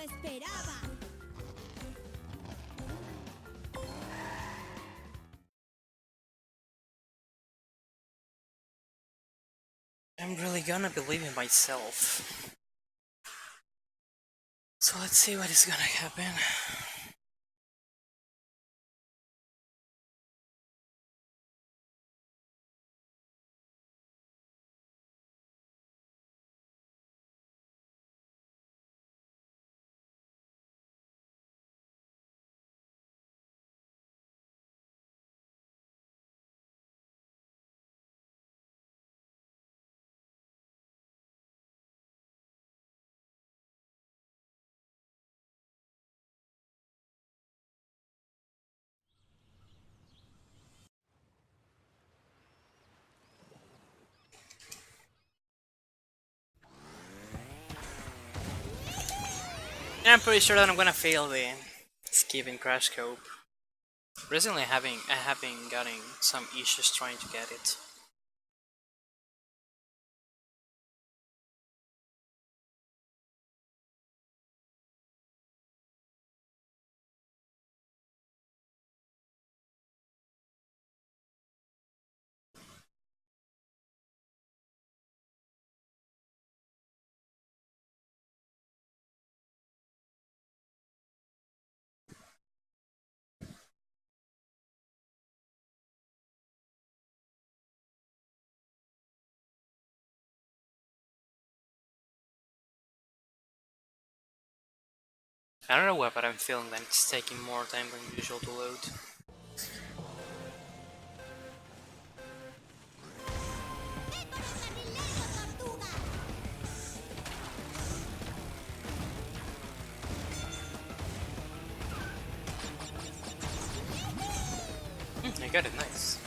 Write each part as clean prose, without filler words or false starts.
esperaba. I'm really gonna believe in myself. So let's see what is gonna happen. Yeah, I'm pretty sure that I'm gonna fail the skip and crash scope. Recently I have been getting some issues trying to get it. I don't know why, but I'm feeling that it's taking more time than usual to load. I got it, nice.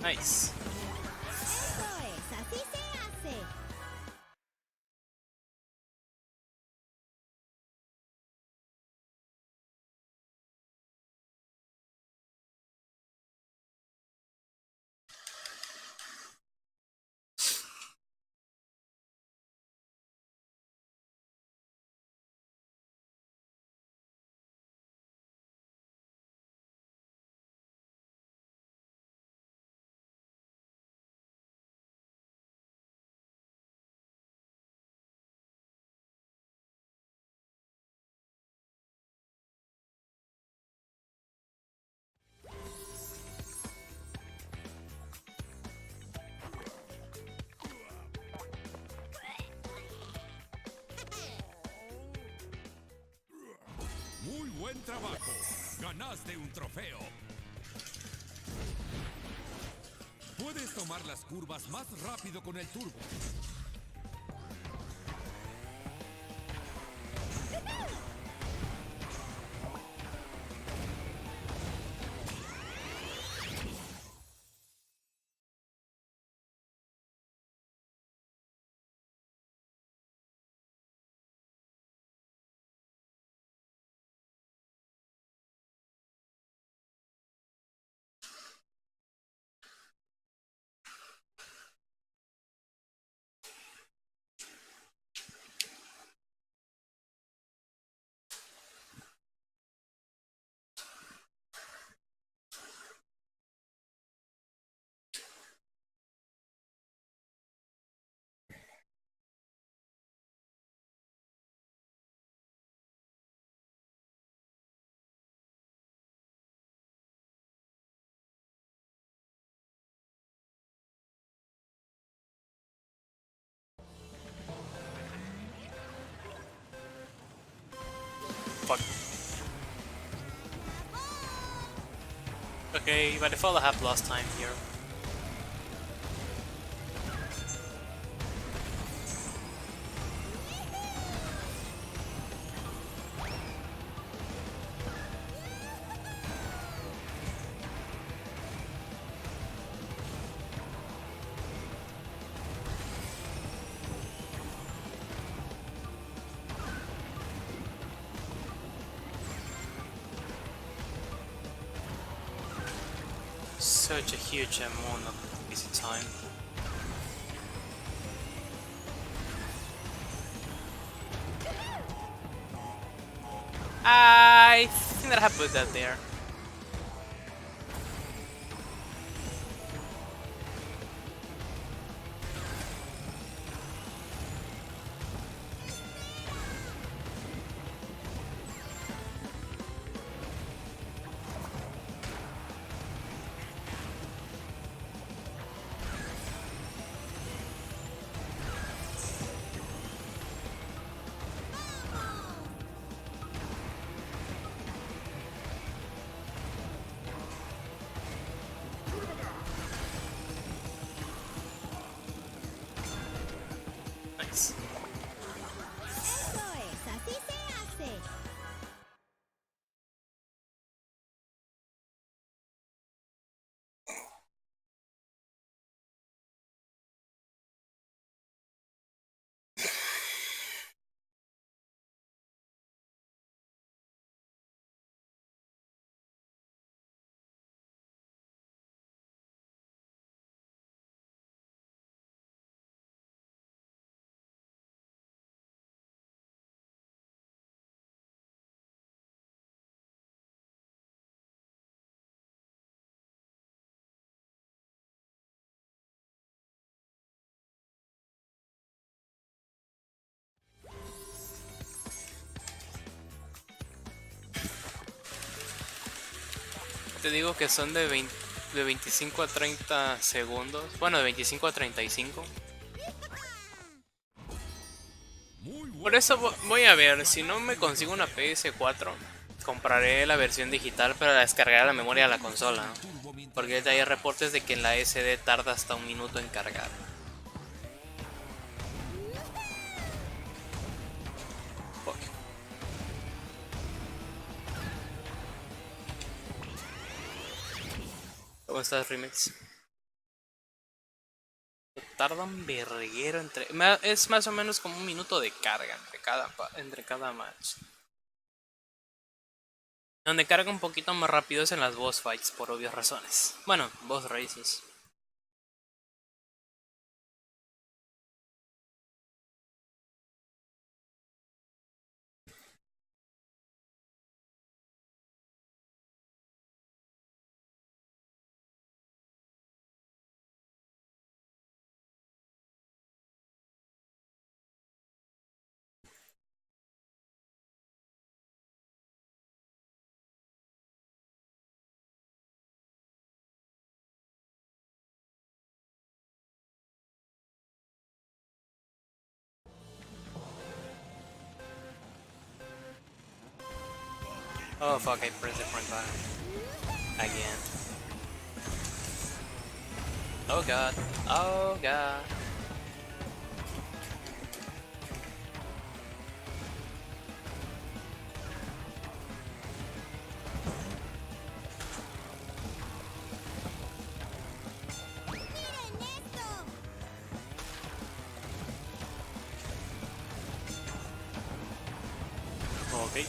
Nice. Eso es, así se hace. Muy buen trabajo. Ganaste un trofeo. Puedes tomar las curvas más rápido con el turbo. fuck. Okay, by default I have lost time here. Such a huge amount of busy time. I think that I put that there. Nice. Eso es, así se hace. Te digo que son de 25 a 30 segundos. Bueno, de 25 a 35. Muy bueno. Por eso voy a ver, si no me consigo una PS4, compraré la versión digital para descargar la memoria de la consola, ¿no? Porque hay reportes de que la SD tarda hasta 1 minuto en cargar. Fuck. ¿Cómo estás, Remix? Tarda un verguero es más o menos como 1 minuto de carga entre cada match. Donde carga un poquito más rápido es en las boss fights, por obvias razones. Bueno, boss races. Oh fuck, I pressed the front button. Again. Oh god. Oh god. Miren esto. Okay.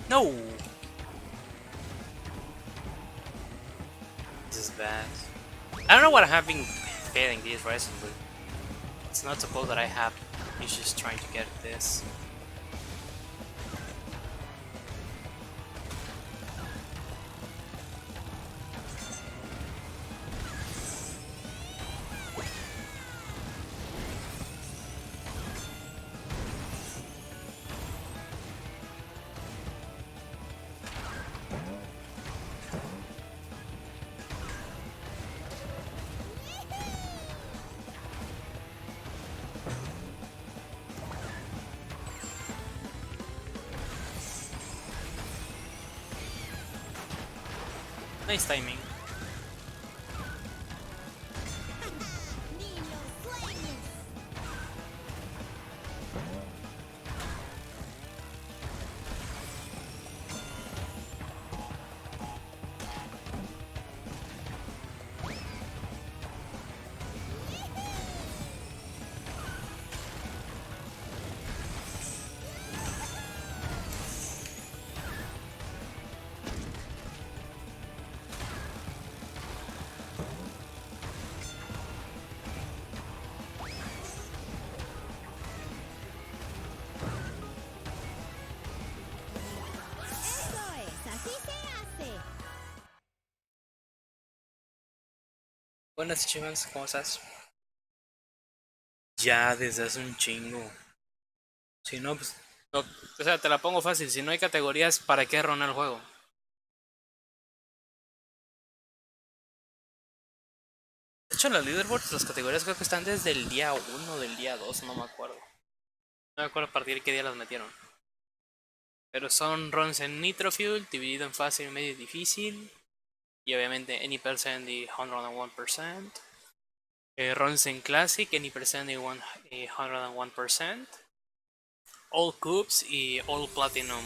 No! This is bad. I don't know what I have been failing these races, but it's not supposed that I have issues trying to get this. Nice timing. Ni lo sueñes. Eso es, así se hace. Buenas chivas, ¿cómo estás? Ya desde hace un chingo. Si no, pues. No, o sea, te la pongo fácil. Si no hay categorías, ¿para qué ronar el juego? De hecho, las leaderboards, las categorías creo que están desde el día 1 del día 2, no me acuerdo. No me acuerdo a partir de qué día las metieron. Pero son runs en Nitro-Fueled, dividido en fácil, medio y difícil. Y obviamente any percent y 101%. Runs en Classic, any percent y 101%. All Cups y All Platinum.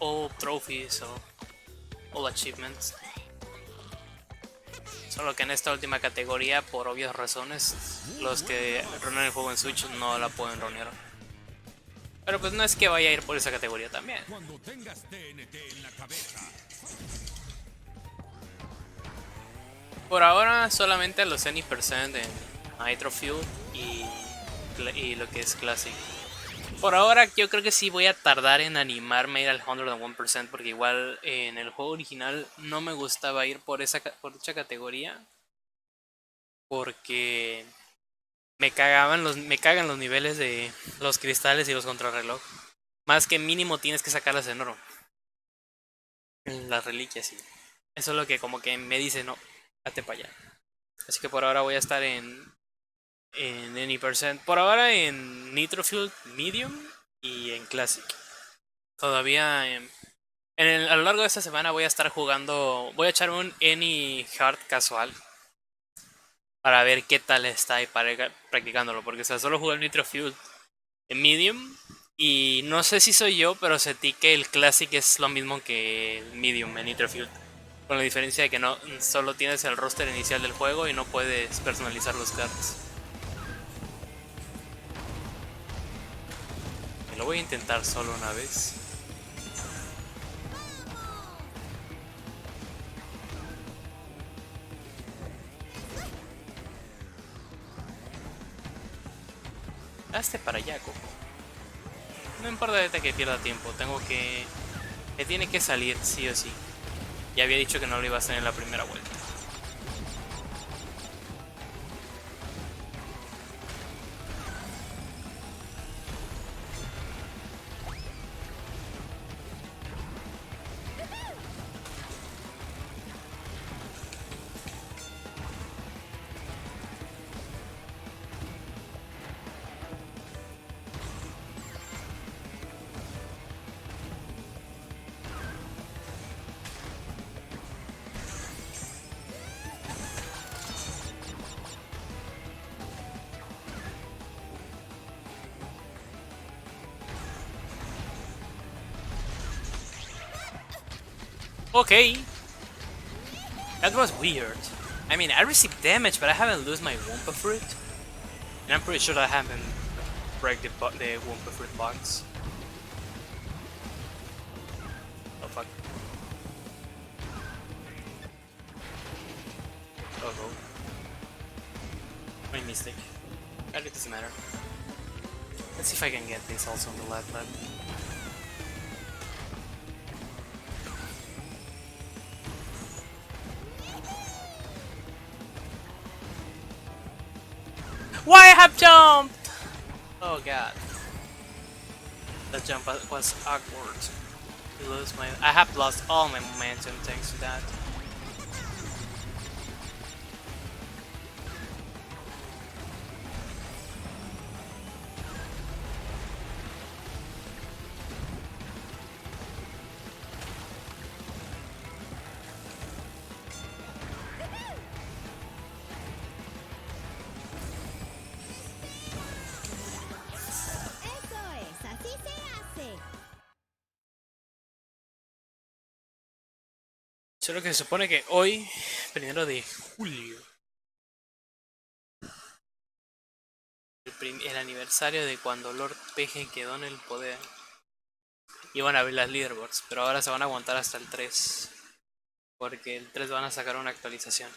All Trophies o All Achievements. Solo que en esta última categoría, por obvias razones, los que runan el juego en Switch no la pueden runear. Pero pues no es que vaya a ir por esa categoría también. Cuando tengas TNT en la cabeza. Por ahora solamente los any percent en Nitro-Fueled y lo que es Classic. Por ahora yo creo que sí voy a tardar en animarme a ir al 101% porque igual en el juego original no me gustaba ir por dicha categoría porque me cagan los niveles de los cristales y los contrarreloj. Más que mínimo tienes que sacarlas en oro. Las reliquias, sí. Eso es lo que como que me dice, no, date para allá. Así que por ahora voy a estar en Any Percent. Por ahora en Nitro-Fueled Medium y en Classic. Todavía a lo largo de esta semana voy a estar jugando. Voy a echar un Any Hard casual. Para ver qué tal está y para ir practicándolo. Porque o sea, solo jugué el Nitro-Fueled en Medium. Y no sé si soy yo, pero sentí que el Classic es lo mismo que el Medium en Nitro-Fueled. Con la diferencia de que no solo tienes el roster inicial del juego y no puedes personalizar los cards. Lo voy a intentar solo una vez. Hazte para allá, Coco. No importa ahorita que pierda tiempo, que tiene que salir sí o sí. Ya había dicho que no lo iba a hacer en la primera vuelta. Okay. That was weird. I mean, I received damage, but I haven't lost my Wumpa Fruit. And I'm pretty sure that I haven't break the Wumpa Fruit box. Oh fuck. Oh oh. My mistake. But it doesn't matter. Let's see if I can get this also on the left lap. Why I have jumped? Oh god. That jump was awkward. I have lost all my momentum thanks to that. Solo que se supone que hoy, 1 de julio, el aniversario de cuando Lord PG quedó en el poder, iban a abrir las leaderboards, pero ahora se van a aguantar hasta el 3, porque el 3 van a sacar una actualización.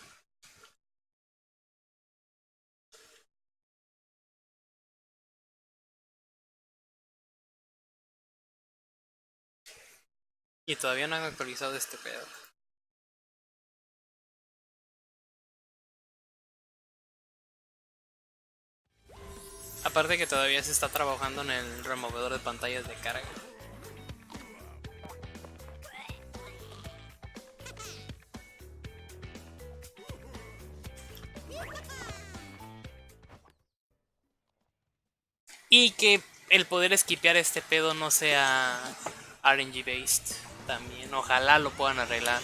Y todavía no han actualizado este pedo. Aparte que todavía se está trabajando en el removedor de pantallas de carga. Y que el poder esquipear este pedo no sea RNG based también. Ojalá lo puedan arreglar.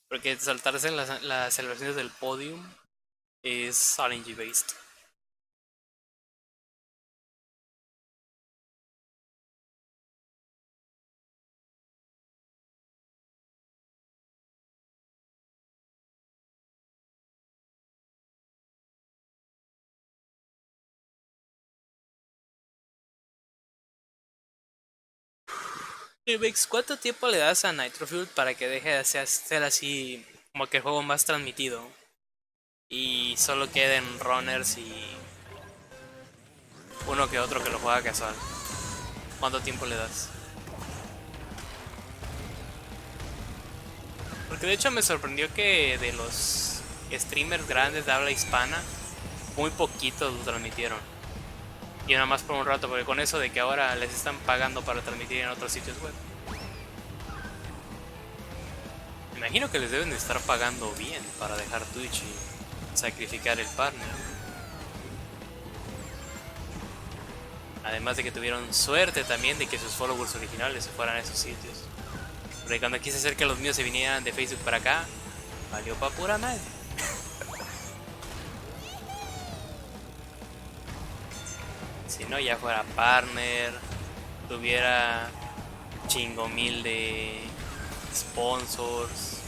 Porque saltarse las celebraciones del podium es RNG based. Vex, ¿cuánto tiempo le das a Nitro-Fueled para que deje de ser así como que el juego más transmitido? Y solo queden runners y uno que otro que lo juega casual. ¿Cuánto tiempo le das? Porque de hecho me sorprendió que de los streamers grandes de habla hispana, muy poquitos lo transmitieron. Y nada más por un rato, porque con eso de que ahora les están pagando para transmitir en otros sitios web. Me imagino que les deben de estar pagando bien para dejar Twitch y sacrificar el partner. Además de que tuvieron suerte también de que sus followers originales se fueran a esos sitios. Porque cuando quise hacer que los míos se vinieran de Facebook para acá, valió pa' pura madre. Si no, ya fuera partner, tuviera chingo mil de sponsors.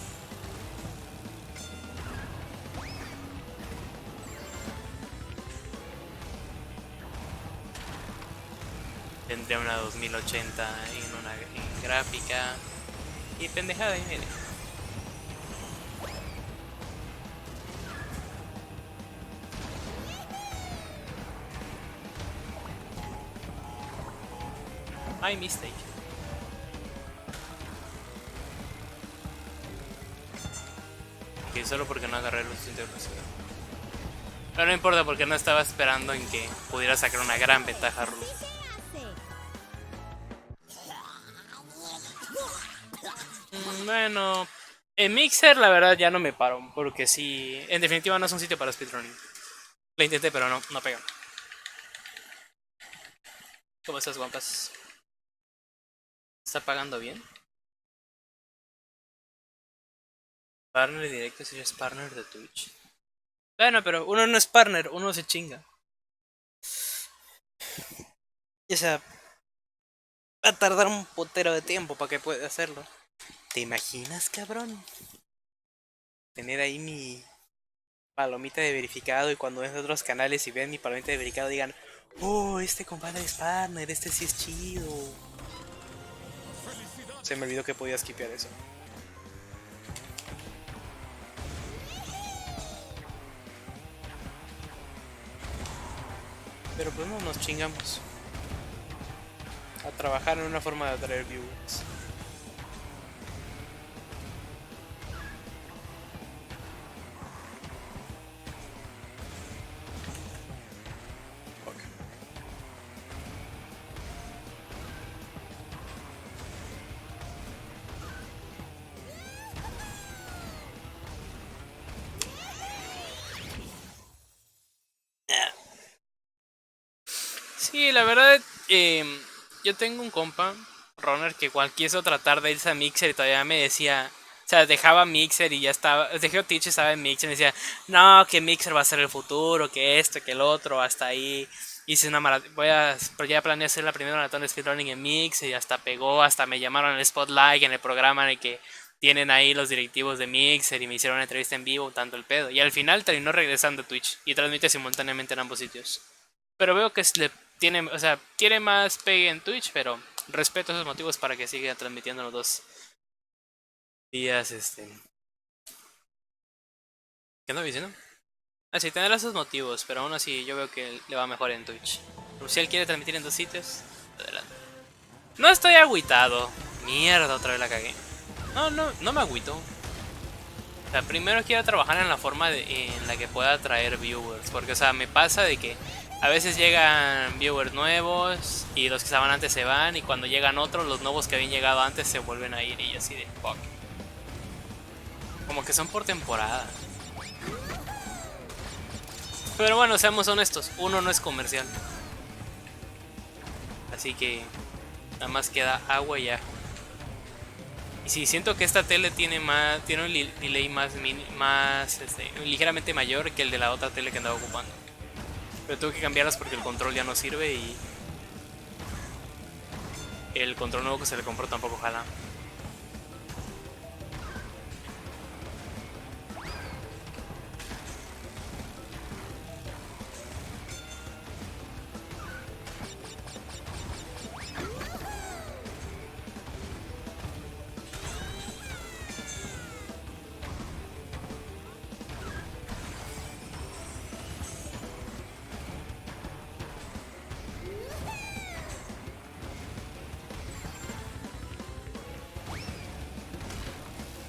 Tendría una 2080 en gráfica. Y pendejada, y mire. My mistake. Ok, solo porque no agarré los internos. Pero no importa porque no estaba esperando en que pudiera sacar una gran ventaja Ruth. Bueno, en Mixer la verdad ya no me paro, porque sí, en definitiva no es un sitio para speedrunning. Lo intenté pero no pegó. ¿Cómo estás, guampas? ¿Está pagando bien? Partner directo si eres partner de Twitch. Bueno, pero uno no es partner, uno se chinga. O sea, va a tardar un putero de tiempo para que pueda hacerlo. ¿Te imaginas, cabrón? Tener ahí mi palomita de verificado y cuando ven otros canales y ven mi palomita de verificado digan, oh, este compadre es partner, este sí es chido. Se me olvidó que podía skipear eso. Pero pues no nos chingamos a trabajar en una forma de atraer viewers. Sí, la verdad, yo tengo un compa, runner, que igual quiso tratar de irse a Mixer y todavía me decía, o sea, dejaba Mixer y ya estaba, dejó Twitch y estaba en Mixer y me decía, no, que Mixer va a ser el futuro, que esto, que el otro, hasta ahí hice una maratón, pero ya planeé hacer la primera maratón de speedrunning en Mixer y hasta pegó, hasta me llamaron al Spotlight en el programa en el que tienen ahí los directivos de Mixer y me hicieron una entrevista en vivo, tanto el pedo. Y al final terminó regresando a Twitch y transmite simultáneamente en ambos sitios. Pero veo que tiene, o sea, quiere más pegue en Twitch, pero respeto esos motivos para que siga transmitiendo los dos días, ¿Qué ando diciendo? Así tendrá sus motivos, pero aún así yo veo que le va mejor en Twitch. Pero si él quiere transmitir en dos sitios, adelante. No estoy agüitado. Mierda, otra vez la cagué. No me agüito. O sea, primero quiero trabajar en la forma en la que pueda atraer viewers. Porque, o sea, me pasa de que a veces llegan viewers nuevos y los que estaban antes se van. Y cuando llegan otros, los nuevos que habían llegado antes se vuelven a ir y así de fuck. Como que son por temporada. Pero bueno, seamos honestos, uno no es comercial. Así que nada más queda agua y ya. Y si siento que esta tele tiene un delay ligeramente mayor que el de la otra tele que andaba ocupando. Pero tuve que cambiarlas porque el control ya no sirve y el control nuevo que se le compró tampoco jala.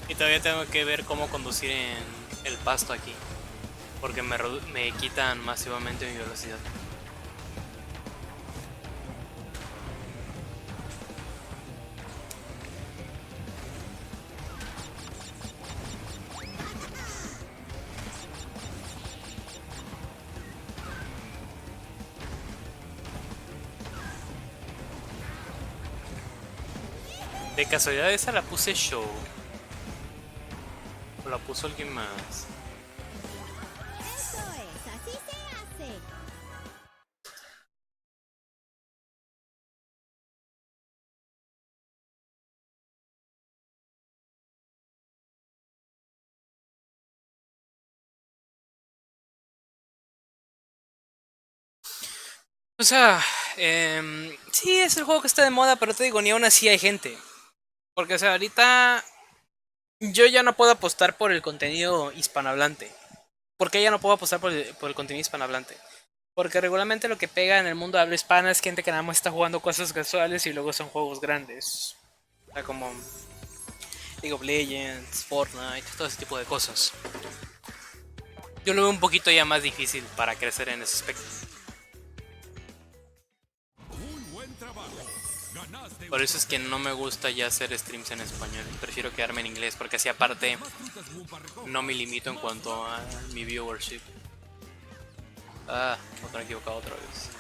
Y todavía tengo que ver cómo conducir en el pasto aquí. Porque me quitan masivamente mi velocidad. De casualidad esa la puse yo. O la puso alguien más. Eso es, así se hace. O sea, sí es el juego que está de moda, pero te digo, ni aún así hay gente. Porque, o sea, ahorita yo ya no puedo apostar por el contenido hispanohablante. ¿Por qué ya no puedo apostar por el contenido hispanohablante? Porque regularmente lo que pega en el mundo de habla hispana es gente que nada más está jugando cosas casuales y luego son juegos grandes. O sea, como League of Legends, Fortnite, todo ese tipo de cosas. Yo lo veo un poquito ya más difícil para crecer en ese aspecto. Por eso es que no me gusta ya hacer streams en español. Prefiero quedarme en inglés porque así aparte no me limito en cuanto a mi viewership. Otro equivocado otra vez.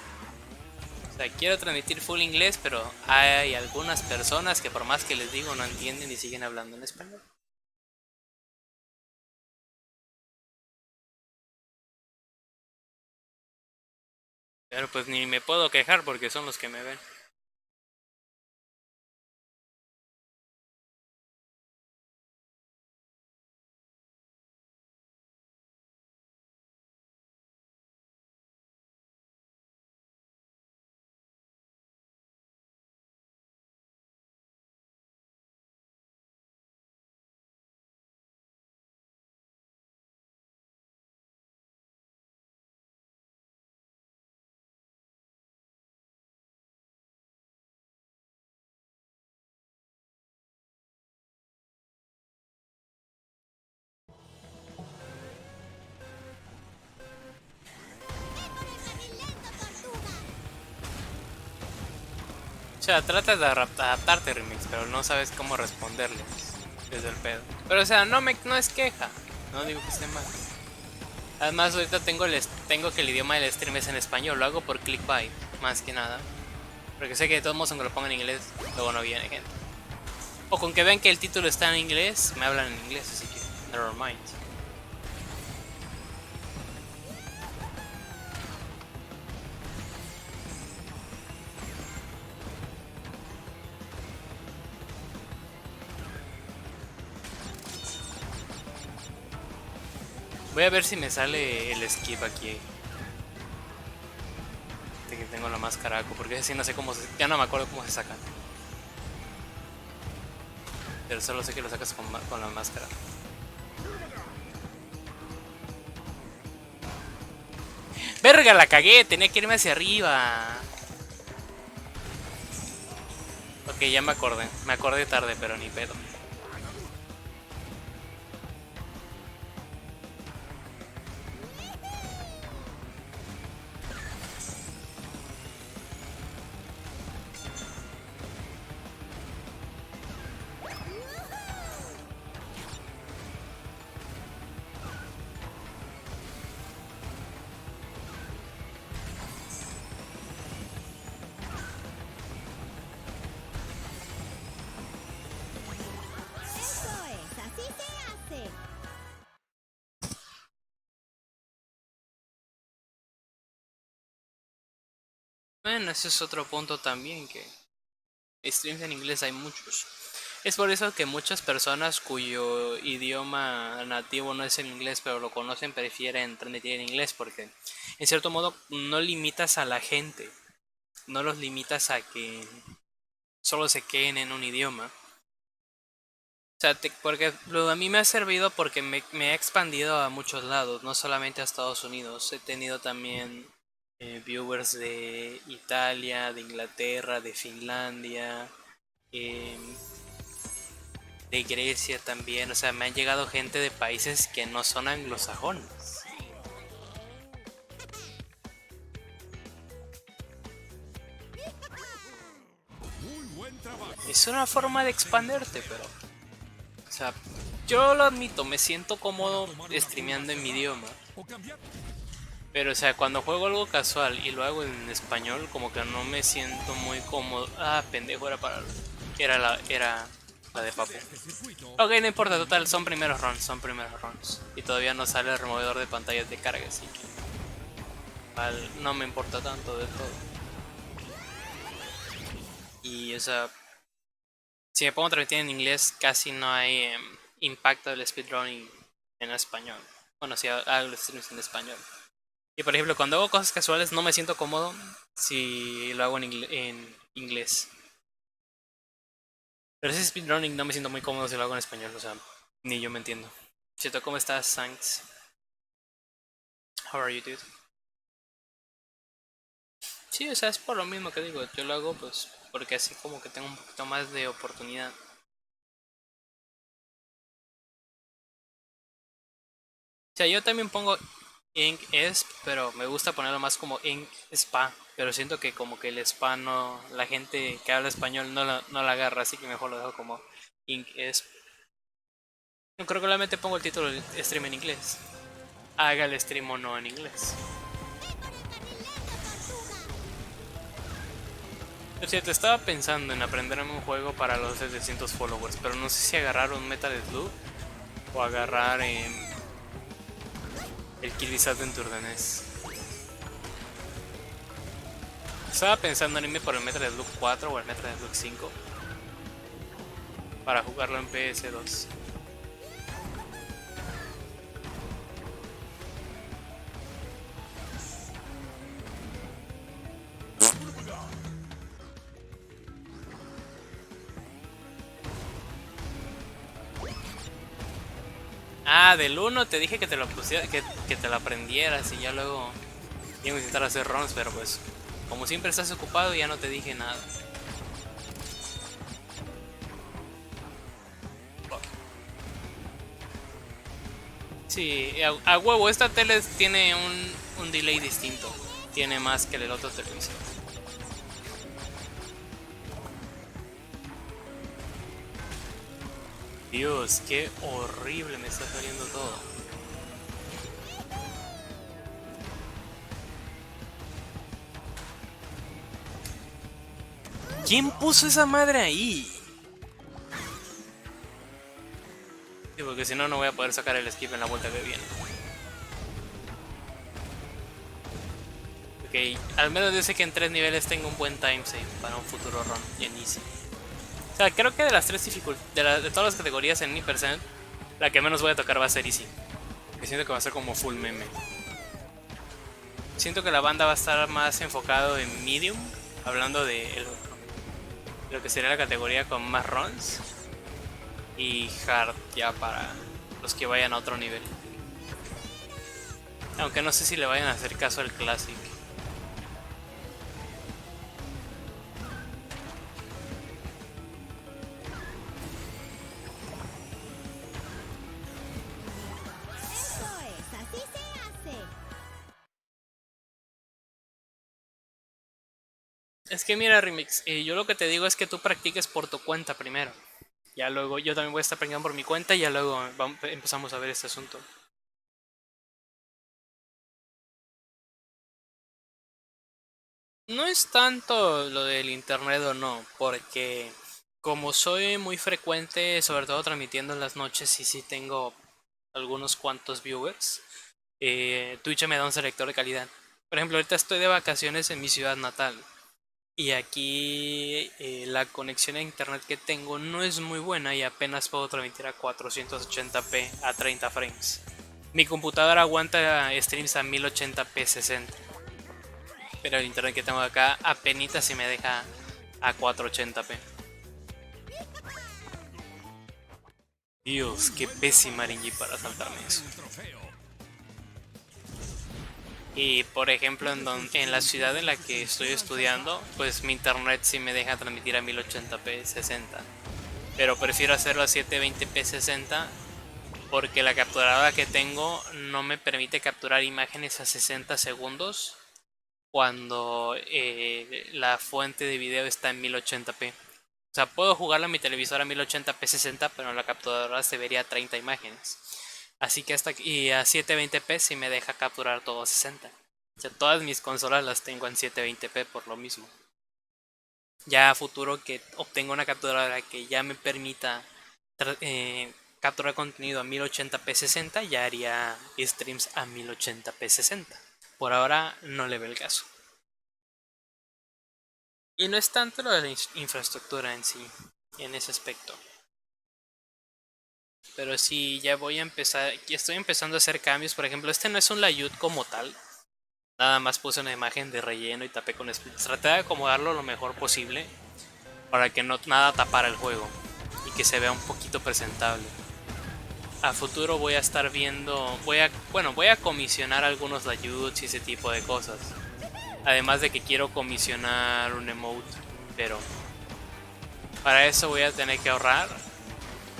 O sea, quiero transmitir full inglés, pero hay algunas personas que por más que les digo no entienden y siguen hablando en español. Pero pues ni me puedo quejar porque son los que me ven. O sea, tratas de adaptarte, Remix, pero no sabes cómo responderles desde el pedo. Pero o sea, no es queja. No digo que esté mal. Además ahorita tengo que el idioma del stream es en español. Lo hago por clickbait, más que nada. Porque sé que de todos modos aunque lo pongan en inglés, luego no viene gente. O con que vean que el título está en inglés, me hablan en inglés, así que never mind. Voy a ver si me sale el skip aquí. De que tengo la máscara, porque así no sé cómo se... Ya no me acuerdo cómo se sacan. Pero solo sé que lo sacas con la máscara. ¡Verga, la cagué! Tenía que irme hacia arriba. Ok, ya me acordé. Me acordé tarde, pero ni pedo. Eso es, así se hace. Bueno, ese es otro punto también, que streams en inglés hay muchos. Es por eso que muchas personas cuyo idioma nativo no es el inglés, pero lo conocen, prefieren transmitir en inglés, porque en cierto modo no limitas a la gente, no los limitas a que solo se queden en un idioma. O sea, porque a mí me ha servido porque me ha expandido a muchos lados, no solamente a Estados Unidos. He tenido también viewers de Italia, de Inglaterra, de Finlandia, eh, de Grecia también. O sea, me han llegado gente de países que no son anglosajones. Muy buen trabajo. Es una forma de expanderte, pero... O sea, yo lo admito, me siento cómodo streameando en mi idioma. O cambiar. Pero, o sea, cuando juego algo casual y lo hago en español, como que no me siento muy cómodo. Ah, pendejo, era la de papu. Este circuito. Ok, no importa, total, son primeros runs. Y todavía no sale el removedor de pantallas de carga, así que... no me importa tanto de todo. Y, o sea... Si me pongo a transmitir en inglés, casi no hay impacto del speedrunning en español. Bueno, si hago los streams en español. Y por ejemplo, cuando hago cosas casuales no me siento cómodo si lo hago en inglés. Pero ese speedrunning no me siento muy cómodo si lo hago en español, o sea, ni yo me entiendo. Chito, ¿cómo estás, Thanks? How are you, dude? Sí, o sea, es por lo mismo que digo, yo lo hago pues porque así como que tengo un poquito más de oportunidad. O sea, yo también pongo Ink Esp, pero me gusta ponerlo más como Ink Spa. Pero siento que como que el Spa no... La gente que habla español no la agarra, así que mejor lo dejo como Ink Esp. Yo creo que solamente pongo el título del stream en inglés. Haga el stream o no en inglés. Por cierto, estaba pensando en aprenderme un juego para los 700 followers, pero no sé si agarrar un Metal Slug o agarrar el Kirby's Adventure de NES. Estaba pensando en irme por el Metal Slug 4 o el Metal Slug 5 para jugarlo en PS2. Ah, del 1 te dije que te lo pusiera, que te lo aprendieras y ya luego iba a intentar hacer runs, pero pues como siempre estás ocupado ya no te dije nada. Sí, a huevo, esta tele tiene un delay distinto. Tiene más que el otro televisor. Dios, qué horrible me está saliendo todo. ¿Quién puso esa madre ahí? Sí, porque si no, no voy a poder sacar el skip en la vuelta que viene. Ok, al menos yo sé que en 3 niveles tengo un buen time save para un futuro run en easy. O sea, creo que de las 3 dificultades, de todas las categorías en mi percent, la que menos voy a tocar va a ser easy. porque siento que va a ser como full meme. Siento que la banda va a estar más enfocado en medium, hablando de lo que sería la categoría con más runs, y hard ya para los que vayan a otro nivel. Aunque no sé si le vayan a hacer caso al Classic. Eso es, así se hace. Es que mira, Remix, yo lo que te digo es que tú practiques por tu cuenta primero. Ya luego yo también voy a estar practicando por mi cuenta y ya luego empezamos a ver este asunto. No es tanto lo del internet o no, porque como soy muy frecuente, sobre todo transmitiendo en las noches y sí tengo algunos cuantos viewers, Twitch me da un selector de calidad. Por ejemplo, ahorita estoy de vacaciones en mi ciudad natal y aquí la conexión a internet que tengo no es muy buena y apenas puedo transmitir a 480p a 30 frames. Mi computadora aguanta streams a 1080p 60. Pero el internet que tengo acá apenas si me deja a 480p. Dios, qué pésima RNG para saltarme eso. Y por ejemplo en la ciudad en la que estoy estudiando, pues mi internet sí me deja transmitir a 1080p 60. Pero prefiero hacerlo a 720p 60 porque la capturadora que tengo no me permite capturar imágenes a 60 segundos cuando la fuente de video está en 1080p. O sea, puedo jugarlo en mi televisor a 1080p 60, pero en la capturadora se vería 30 imágenes. Así que y a 720p sí me deja capturar todo a 60. O sea, todas mis consolas las tengo en 720p por lo mismo. Ya a futuro que obtenga una capturadora que ya me permita capturar contenido a 1080p 60, ya haría streams a 1080p 60. Por ahora no le veo el caso. Y no es tanto lo de la infraestructura en sí, en ese aspecto. Pero sí, ya voy a empezar, ya estoy empezando a hacer cambios. Por ejemplo, este no es un layout como tal. Nada más puse una imagen de relleno y tapé con splits. Traté de acomodarlo lo mejor posible para que no nada tapara el juego y que se vea un poquito presentable. A futuro voy a estar viendo, voy a comisionar algunos layouts y ese tipo de cosas. Además de que quiero comisionar un emote, pero para eso voy a tener que ahorrar,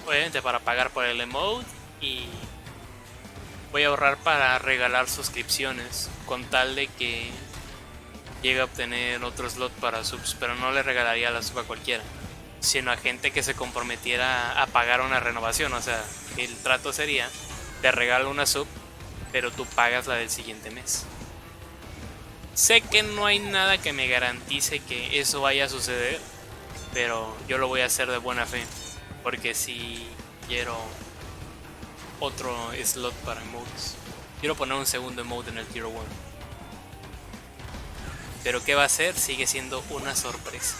obviamente para pagar por el emote, y voy a ahorrar para regalar suscripciones con tal de que llegue a obtener otro slot para subs, pero no le regalaría la sub a cualquiera, sino a gente que se comprometiera a pagar una renovación. O sea, el trato sería, te regalo una sub, pero tú pagas la del siguiente mes. Sé que no hay nada que me garantice que eso vaya a suceder, pero yo lo voy a hacer de buena fe, porque si quiero otro slot para emotes, quiero poner un segundo emote en el Tier 1. Pero qué va a ser sigue siendo una sorpresa.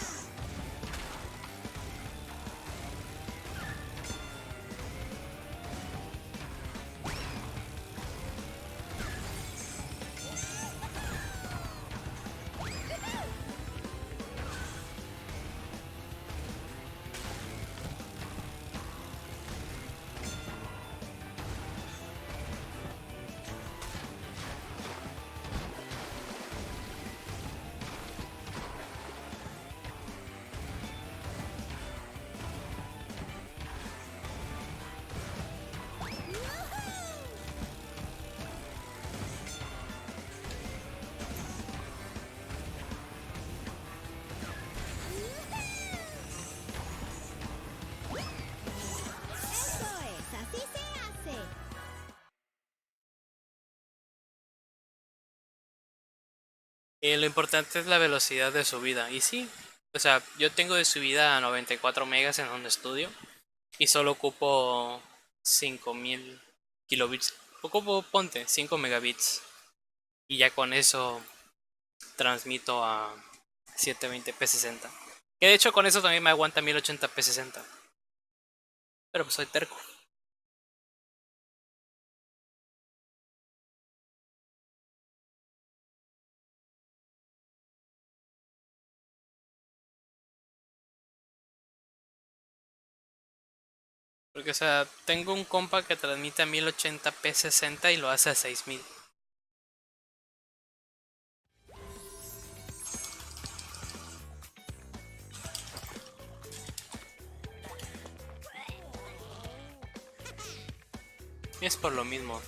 Eso es, así se hace. Lo importante es la velocidad de subida. Y sí, o sea, yo tengo de subida a 94 megas en donde estudio y solo ocupo 5000 kilobits. Ocupo, ponte, 5 megabits. Y ya con eso transmito a 720p 60. Que de hecho con eso también me aguanta 1080p 60. Pero pues soy terco. Porque, o sea, tengo un compa que transmite a 1080p 60 y lo hace a 6000. Y es por lo mismo.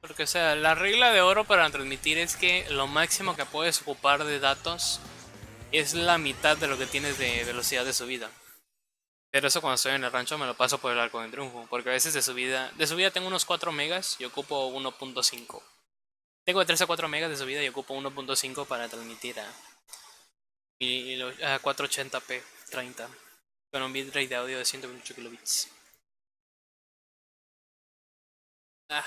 Porque, o sea, la regla de oro para transmitir es que lo máximo que puedes ocupar de datos es la mitad de lo que tienes de velocidad de subida. Pero eso cuando estoy en el rancho me lo paso por el arco de triunfo. Porque a veces de subida tengo unos 4 megas y ocupo 1.5. Tengo de 3 a 4 megas de subida y ocupo 1.5 para transmitir a 480p 30. Con un bitrate de audio de 128 kilobits. Ah,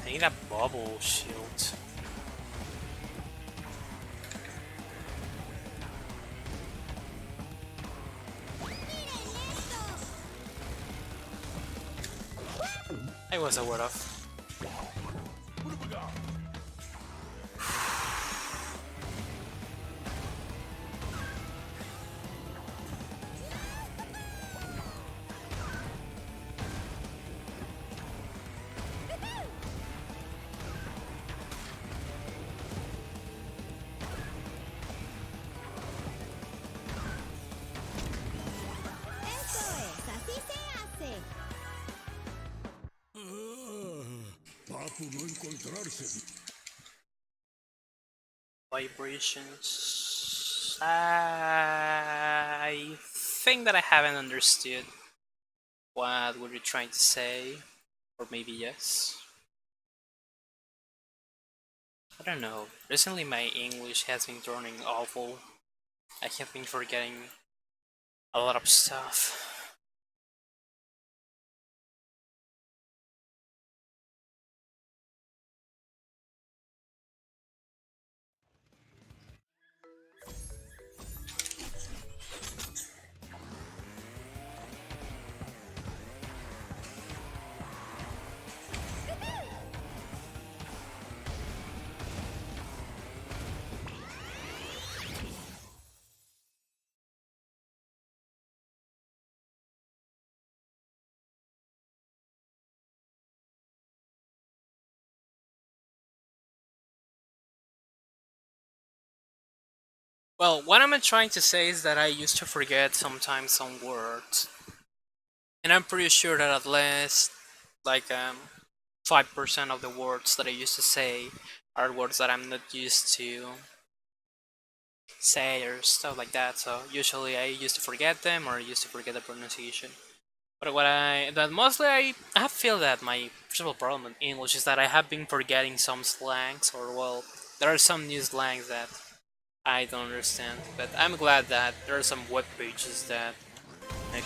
I need a bubble shield. I was aware of. Eso es, así se hace. Papu no encontrarse. Vibrations. I think that I haven't understood what were you trying to say, or maybe yes. I don't know. Recently my English has been turning awful. I have been forgetting a lot of stuff. Well, what I'm trying to say is that I used to forget sometimes some words. And I'm pretty sure that at least like 5% of the words that I used to say are words that I'm not used to say or stuff like that. So usually I used to forget them or I used to forget the pronunciation. But mostly I feel that my principal problem in English is that I have been forgetting some slangs, or well, there are some new slangs that I don't understand. But I'm glad that there are some web pages that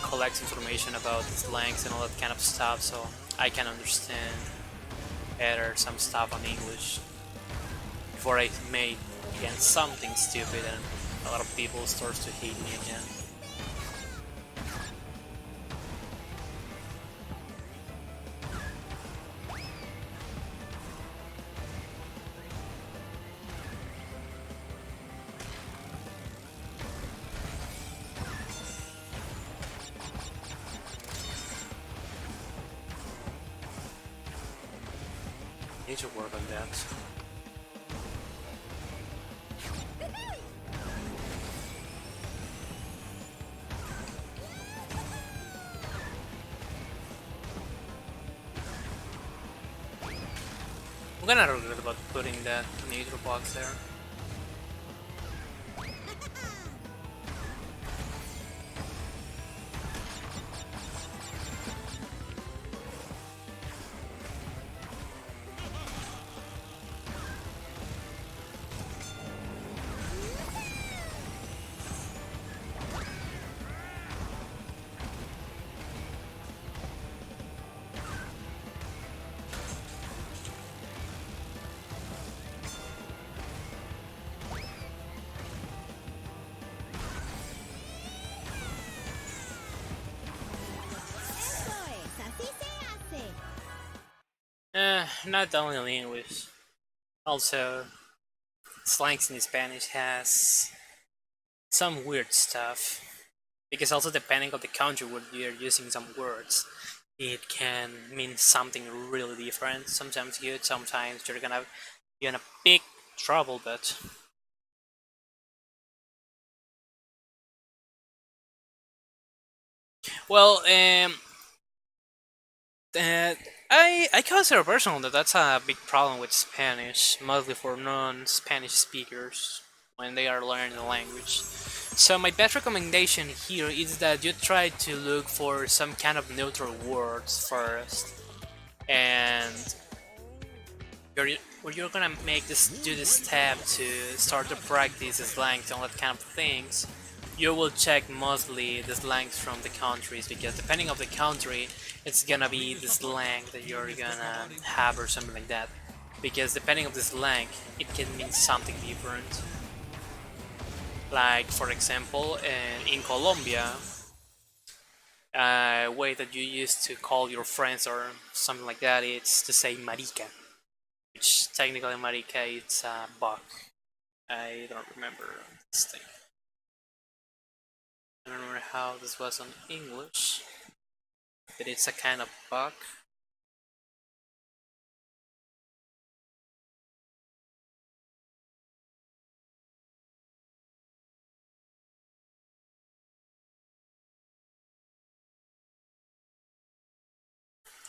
collect information about slangs and all that kind of stuff, so I can understand. edit some stuff on English before I made again something stupid and a lot of people starts to hate me again. Need to work on that. I'm gonna regret about putting that nitro box there. Eso es, así se hace. Not only in English. Also, slangs in Spanish has some weird stuff. Because also depending on the country where you're using some words, it can mean something really different. Sometimes good, sometimes you're gonna be in a big trouble, but well, I consider personally that that's a big problem with Spanish, mostly for non-Spanish speakers when they are learning the language. So my best recommendation here is that you try to look for some kind of neutral words first, and you're gonna do this step to start to practice slangs and all that kind of things. You will check mostly the slangs from the countries, because depending on the country, it's gonna be the slang that you're gonna have or something like that. Because depending on the slang, it can mean something different. Like for example, in Colombia, a way that you used to call your friends or something like that, it's to say marica, which technically marica it's a buck. I don't remember this thing. I don't remember how this was on English, but it's a kind of bug.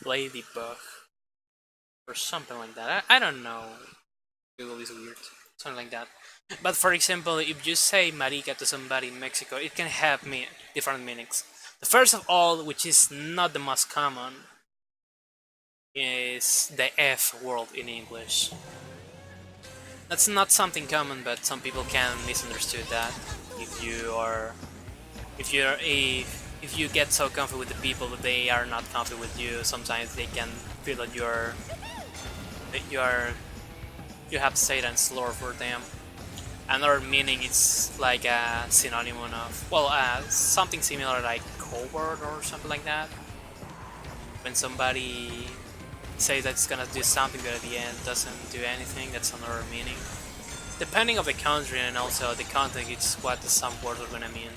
Ladybug or something like that. I don't know. Google is weird. Something like that. But for example, if you say marica to somebody in Mexico, it can have different meanings. The first of all, which is not the most common, is the F word in English. That's not something common, but some people can misunderstood that. If you get so comfy with the people that they are not comfy with you, sometimes they can feel that you have Satan slur for them. Another meaning is like a synonym of, well, something similar like coward or something like that. When somebody says that it's gonna do something but at the end doesn't do anything, that's another meaning. Depending on the country and also the context, it's what some words are gonna mean.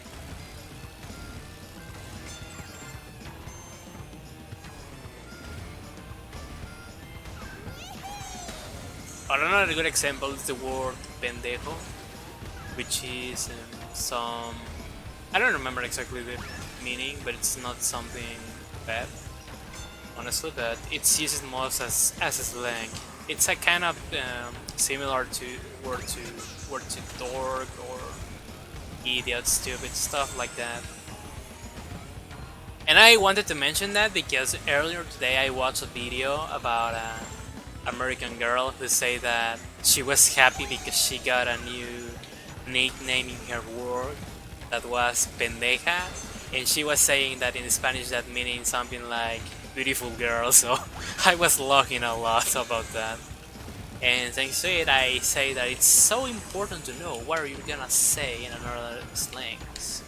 Another good example is the word pendejo, which is some... I don't remember exactly the meaning, but it's not something bad, honestly, but it's used most as a slang. It's a kind of similar to word to dork or idiot, stupid, stuff like that. And I wanted to mention that because earlier today I watched a video about American girl who say that she was happy because she got a new nickname in her work that was pendeja, and she was saying that in Spanish that meaning something like beautiful girl, so I was laughing a lot about that. And thanks to it, I say that it's so important to know what are you gonna say in another slangs.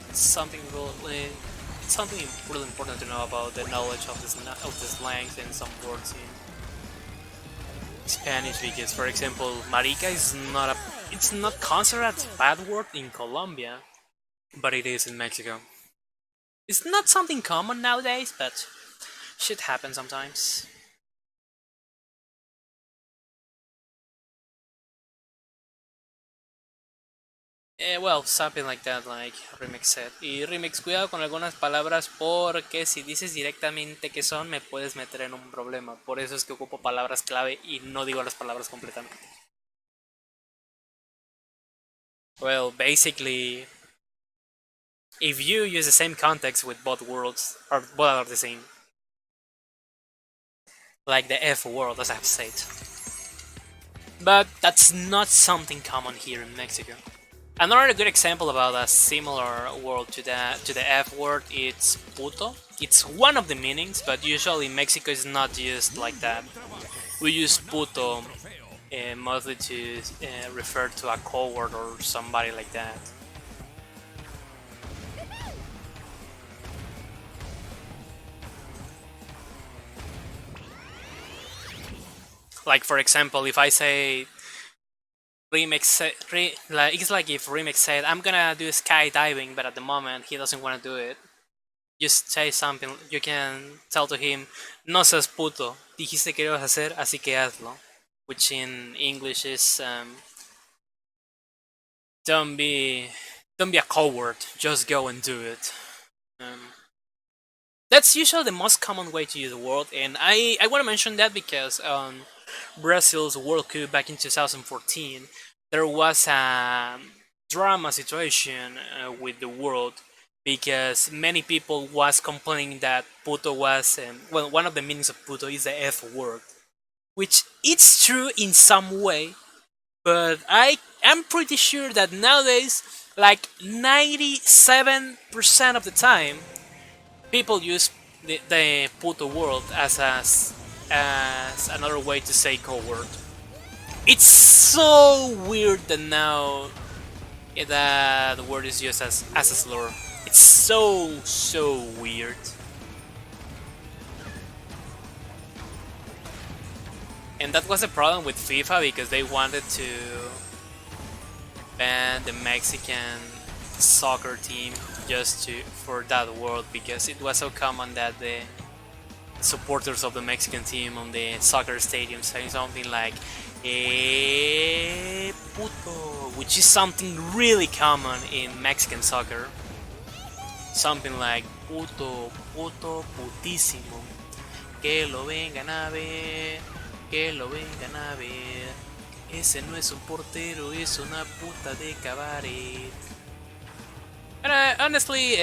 It's something really important to know about the knowledge of the slangs and some words in Spanish, because for example, marica is not considered a bad word in Colombia, but it is in Mexico. It's not something common nowadays, but shit happens sometimes. Well, something like that, like Remix said. Y Remix, cuidado con algunas palabras porque si dices directamente qué son, me puedes meter en un problema. Por eso es que ocupo palabras clave y no digo las palabras completamente. Well, basically, if you use the same context with both words, or both are the same. Like the F word, as I've said. But that's not something common here in Mexico. Another good example about a similar word to the F word is puto. It's one of the meanings, but usually in Mexico it's not used like that. We use puto mostly to refer to a coward or somebody like that. Like for example, if I say Remix, it's like if Remix said, I'm gonna do skydiving, but at the moment he doesn't want to do it. Just say something, you can tell to him, no seas puto, dijiste que lo ibas a hacer, así que hazlo. Which in English is, don't be a coward, just go and do it. That's usually the most common way to use the word, and I want to mention that because Brazil's World Cup back in 2014, there was a drama situation with the world because many people was complaining that puto was, well, one of the meanings of puto is the F word, which it's true in some way, but I am pretty sure that nowadays, like 97% of the time, people use the puto word as another way to say coward. It's so weird that now that the word is used as a slur. It's so weird. And that was a problem with FIFA because they wanted to ban the Mexican soccer team just for that word because it was so common that the supporters of the Mexican team on the soccer stadium saying something like puto, which is something really common in Mexican soccer. Something like puto, puto, putísimo, que lo vengan a ver, que lo vengan a ver, ese no es un portero, es una puta de cabaret. And honestly,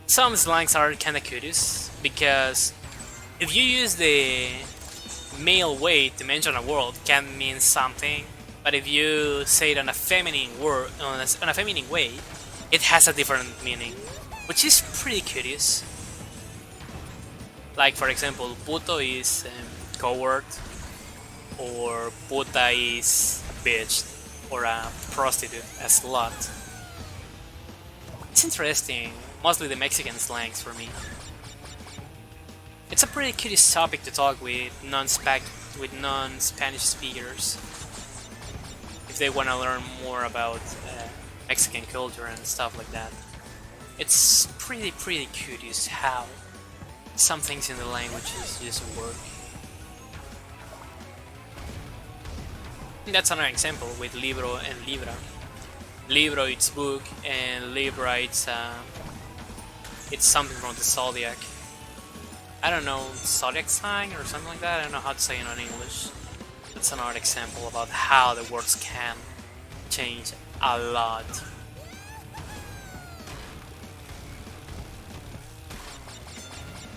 some slangs are kinda curious because if you use the male way to mention a word, can mean something, but if you say it on a feminine word, on a feminine way, it has a different meaning, which is pretty curious. Like for example, puto is coward, or puta is a bitch, or a prostitute, a slut. It's interesting, mostly the Mexican slangs for me. It's a pretty curious topic to talk with non-Spanish speakers if they want to learn more about Mexican culture and stuff like that. It's pretty curious how some things in the languages just work. And that's another example with libro and libra. Libro it's book and libra it's something from the zodiac. I don't know, zodiac sign or something like that. I don't know how to say it in English. That's another example about how the words can change a lot.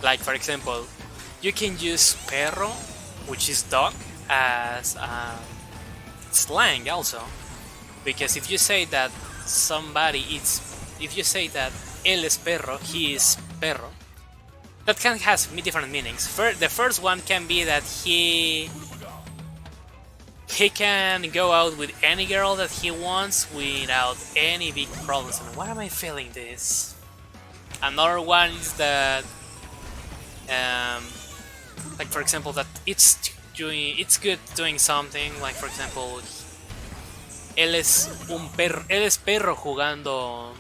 Like for example, you can use perro, which is dog, as slang also. Because if you say that somebody eats, if you say that él es perro, he is perro, that can has different meanings. The first one can be that he can go out with any girl that he wants without any big problems. And why am I feeling this? Another one is that, like for example, that it's good doing something. Like for example, él es perro jugando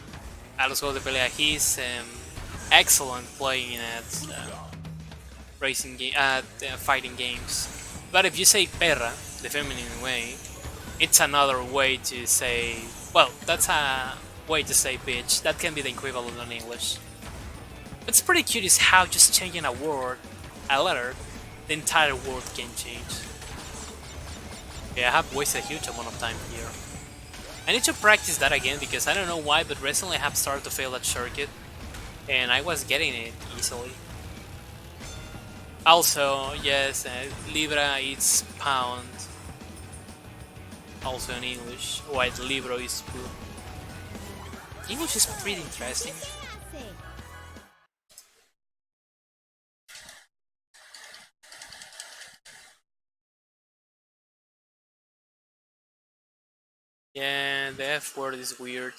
a los juegos de pelea. He's excellent playing at fighting games. But if you say perra, the feminine way, it's another way to say, well, that's a way to say bitch. That can be the equivalent in English. It's pretty curious how just changing a word, a letter, the entire word can change. Yeah, I have wasted a huge amount of time here. I need to practice that again because I don't know why, but recently I have started to fail that circuit, and I was getting it easily. Also, yes, libra is pound. Also in English, white libro is food. English is pretty interesting. Yeah, the F word is weird.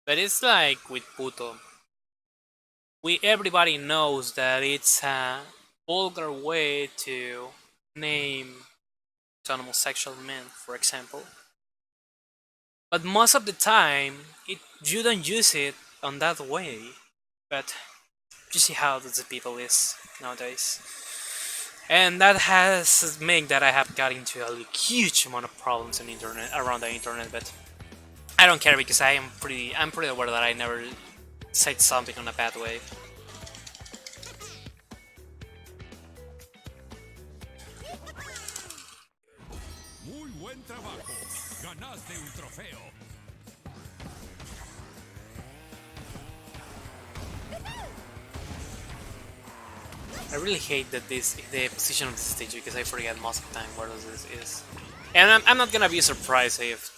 But it's like with puto. Everybody knows that it's a vulgar way to name an homosexual man, for example. But most of the time, you don't use it on that way. But you see how the people is nowadays. And that has made that I have got into a huge amount of problems on around the internet, but I don't care because I'm pretty aware that I never said something in a bad way. Muy buen trabajo. Ganaste un trofeo. I really hate that the position of the stage because I forget most of the time where this is. And I'm not gonna be surprised if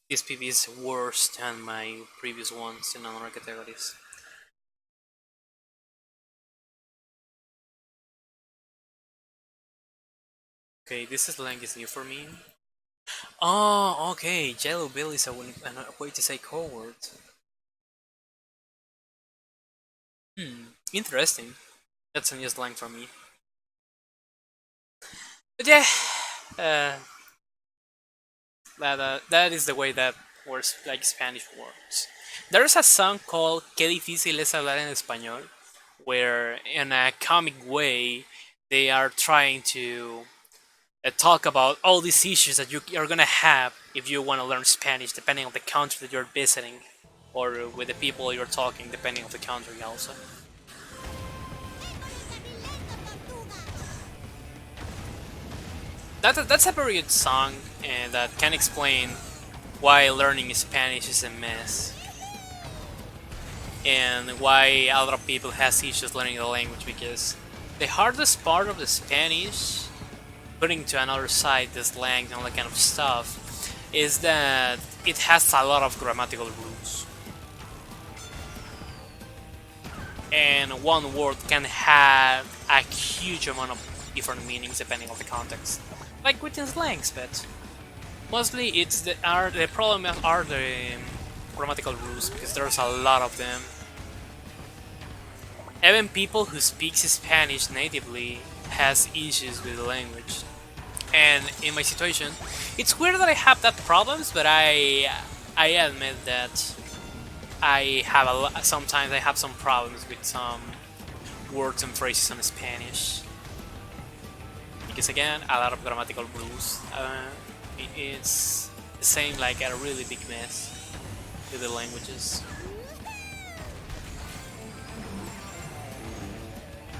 this PV is worse than my previous ones in other categories. Okay, this slang is new for me. Oh, okay, Jello Bill is a way to say coward. Interesting. That's a new slang for me. But yeah, that is the way that words like Spanish words. There's a song called "Qué difícil es hablar en español," where in a comic way they are trying to talk about all these issues that you're gonna have if you want to learn Spanish, depending on the country that you're visiting, or with the people you're talking, depending on the country also. That's a very good song, and that can explain why learning Spanish is a mess, and why a lot of people has issues learning the language, because the hardest part of the Spanish, putting to another side the slang and all that kind of stuff, is that it has a lot of grammatical rules. And one word can have a huge amount of different meanings depending on the context. Like within slangs, but mostly it's the problem are the grammatical rules, because there's a lot of them. Even people who speak Spanish natively has issues with the language. And in my situation, it's weird that I have that problems, but I admit that I have sometimes I have some problems with some words and phrases in Spanish. Because again, a lot of grammatical rules. It's the same, like a really big mess with the languages.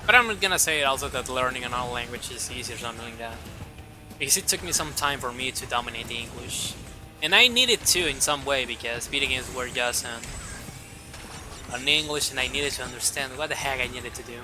But I'm gonna say also that learning another language is easier than doing that. Because it took me some time for me to dominate the English. And I needed to in some way, because video games were just on English, and I needed to understand what the heck I needed to do.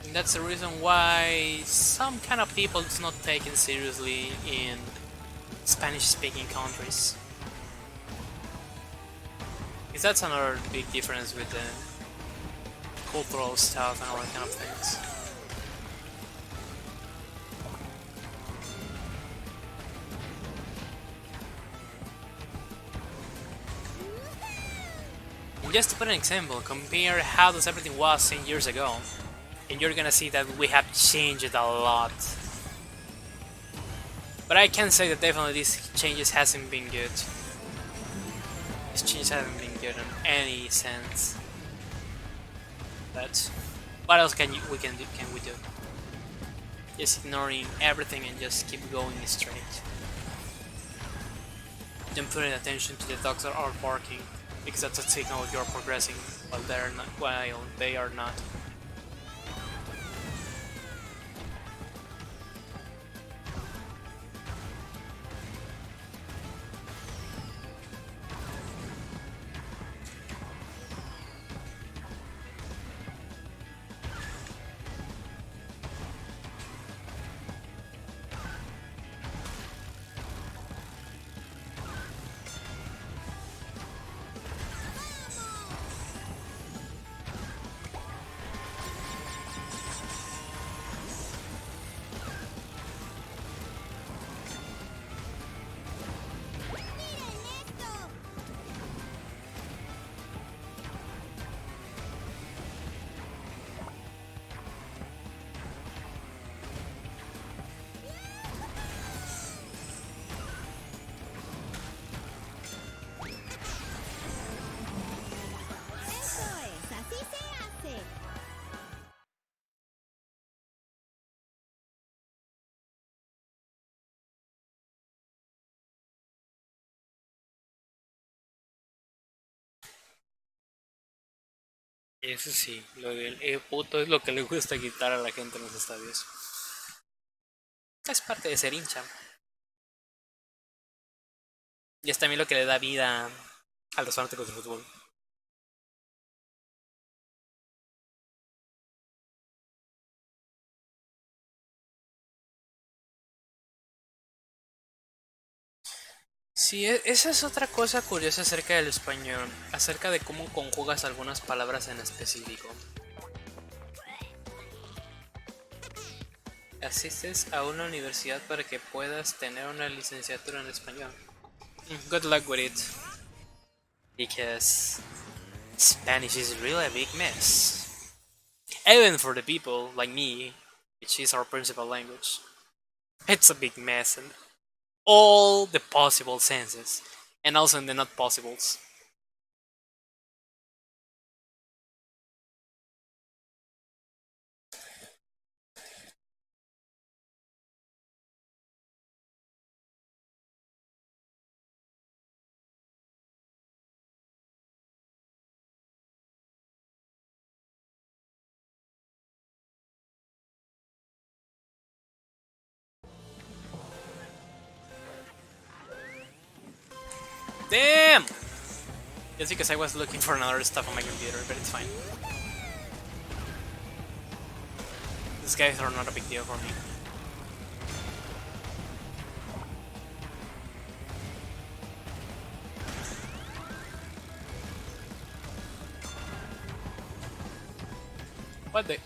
And that's the reason why some kind of people is not taken seriously in Spanish-speaking countries. Because that's another big difference with the cultural stuff and all that kind of things. And just to put an example, compare how does everything was 10 years ago, and you're gonna see that we have changed a lot. But I can say that definitely these changes hasn't been good. These changes haven't been good in any sense. But what else can we do? Just ignoring everything and just keep going straight. Don't put attention to the dogs that are barking, because that's a signal you're progressing while they are not. Eso es, así se hace. Eso sí, lo del puto es lo que le gusta quitar a la gente en los estadios. Es parte de ser hincha. Y es también lo que le da vida a los fanáticos del fútbol. Sí, esa es otra cosa curiosa acerca del español, acerca de cómo conjugas algunas palabras en específico. Asistes a una universidad para que puedas tener una licenciatura en español. Good luck with it. Because Spanish is really a big mess. Even for the people like me, which is our principal language. It's a big mess in all the possible senses, and also in the not possibles. Damn! Just because I was looking for another stuff on my computer, but it's fine. These guys are not a big deal for me. What the?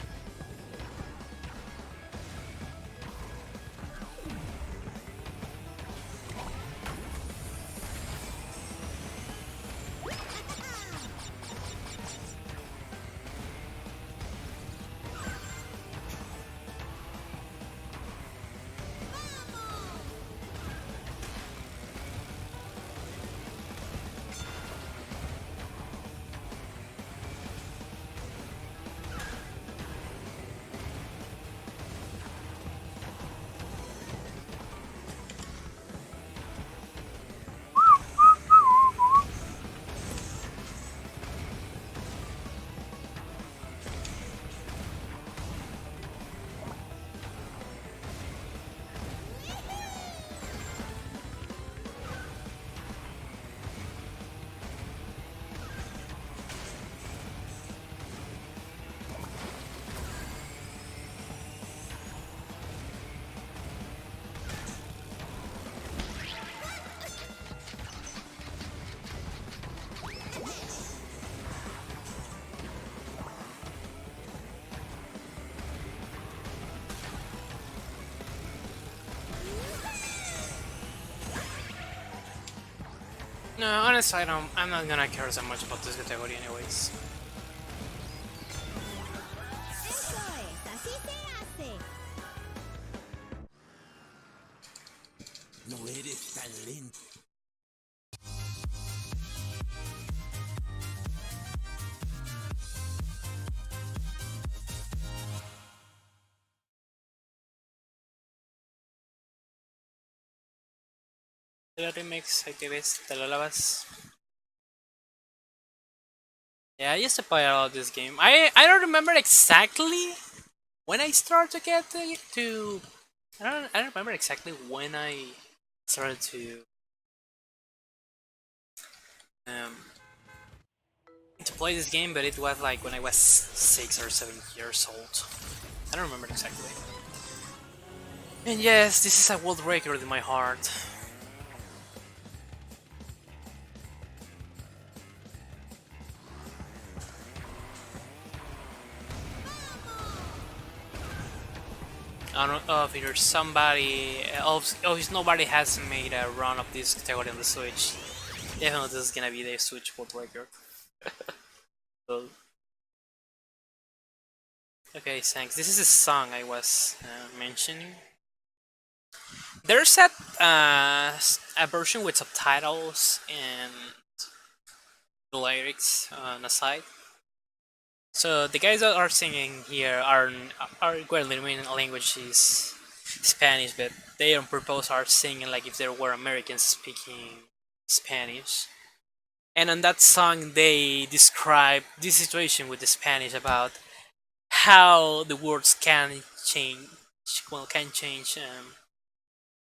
No, honestly, I'm not gonna care so much about this category anyways. Eso es, así se hace. No eres tan lento. El remix, ahí te ves, te lo lavas. Yeah, I used to play a lot of this game. I don't remember exactly when I started to get to I don't remember exactly when I started um to play this game, but it was like when I was 6 or 7 years old. I don't remember exactly. And yes, this is a world record in my heart. I don't know if there's somebody else, if nobody has made a run of this category on the Switch. Definitely this is gonna be the Switch world record. So, okay, thanks. This is a song I was mentioning. There's a version with subtitles and the lyrics on the side. So the guys that are singing here are well, their main language is Spanish, but they on purpose are singing like if they were Americans speaking Spanish. And on that song, they describe this situation with the Spanish about how the words can change,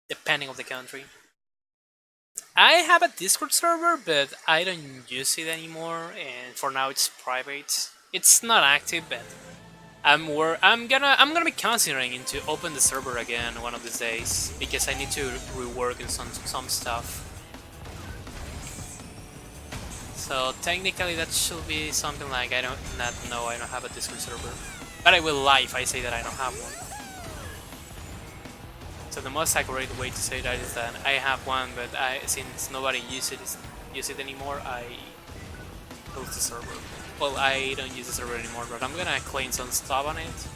depending of the country. I have a Discord server, but I don't use it anymore, and for now it's private. It's not active, but I'm gonna be considering into open the server again one of these days because I need to rework in some stuff. So technically that should be something like I don't have a Discord server, but I will lie if I say that I don't have one. So the most accurate way to say that is that I have one, but since nobody uses it anymore, I close the server. Well, I don't use the server anymore, but I'm gonna clean some stuff on it,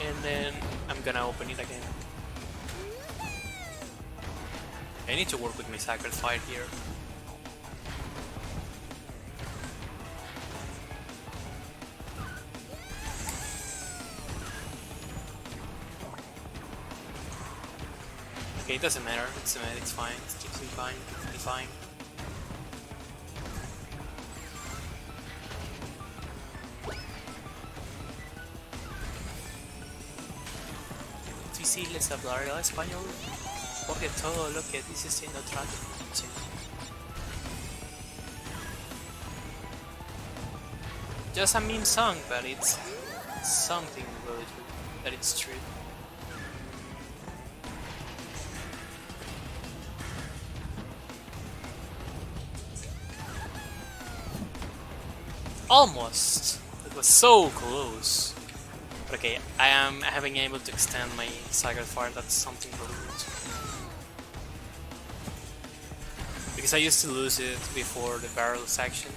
and then I'm gonna open it again. I need to work with my sacred fire here. Okay, it doesn't matter. It's fine. It keeps me fine. Keeps me fine. Difíciles hablar el español porque todo lo que dices se no traduce. Just a meme song, but it's something really true. That it's true. Almost! It was so close. But okay, I am having able to extend my Sacred Fire, that's something really good. Because I used to lose it before the barrel section.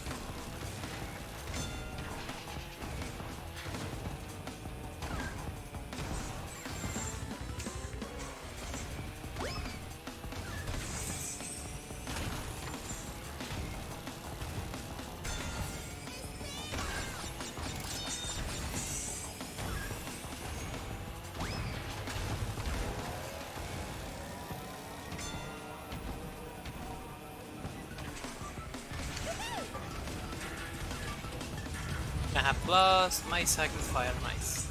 I have lost my Sacred Fire, nice.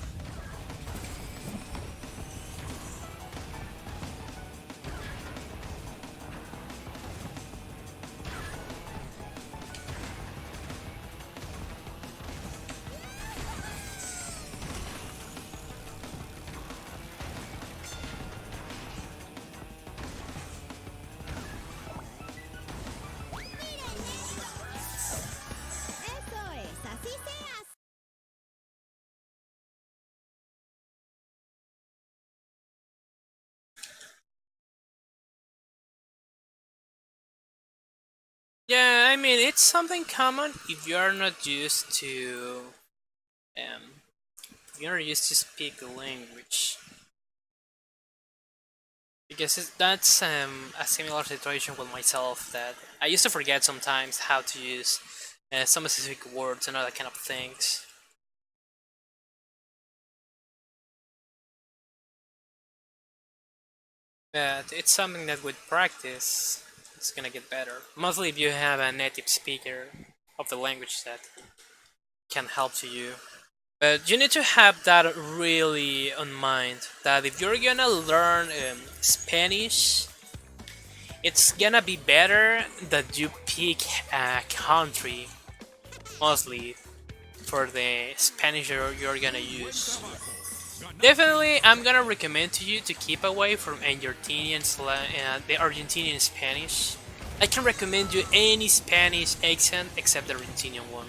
Yeah, I mean, it's something common if you are not used to, if you're used to speak the language. Because that's a similar situation with myself, that I used to forget sometimes how to use some specific words and other kind of things. But it's something that with practice, it's gonna get better. Mostly if you have a native speaker of the language that can help to you. But you need to have that really on mind, that if you're gonna learn Spanish, it's gonna be better that you pick a country mostly for the Spanish you're gonna use. Definitely, I'm gonna recommend to you to keep away from the Argentinian Spanish. I can recommend you any Spanish accent except the Argentinian one.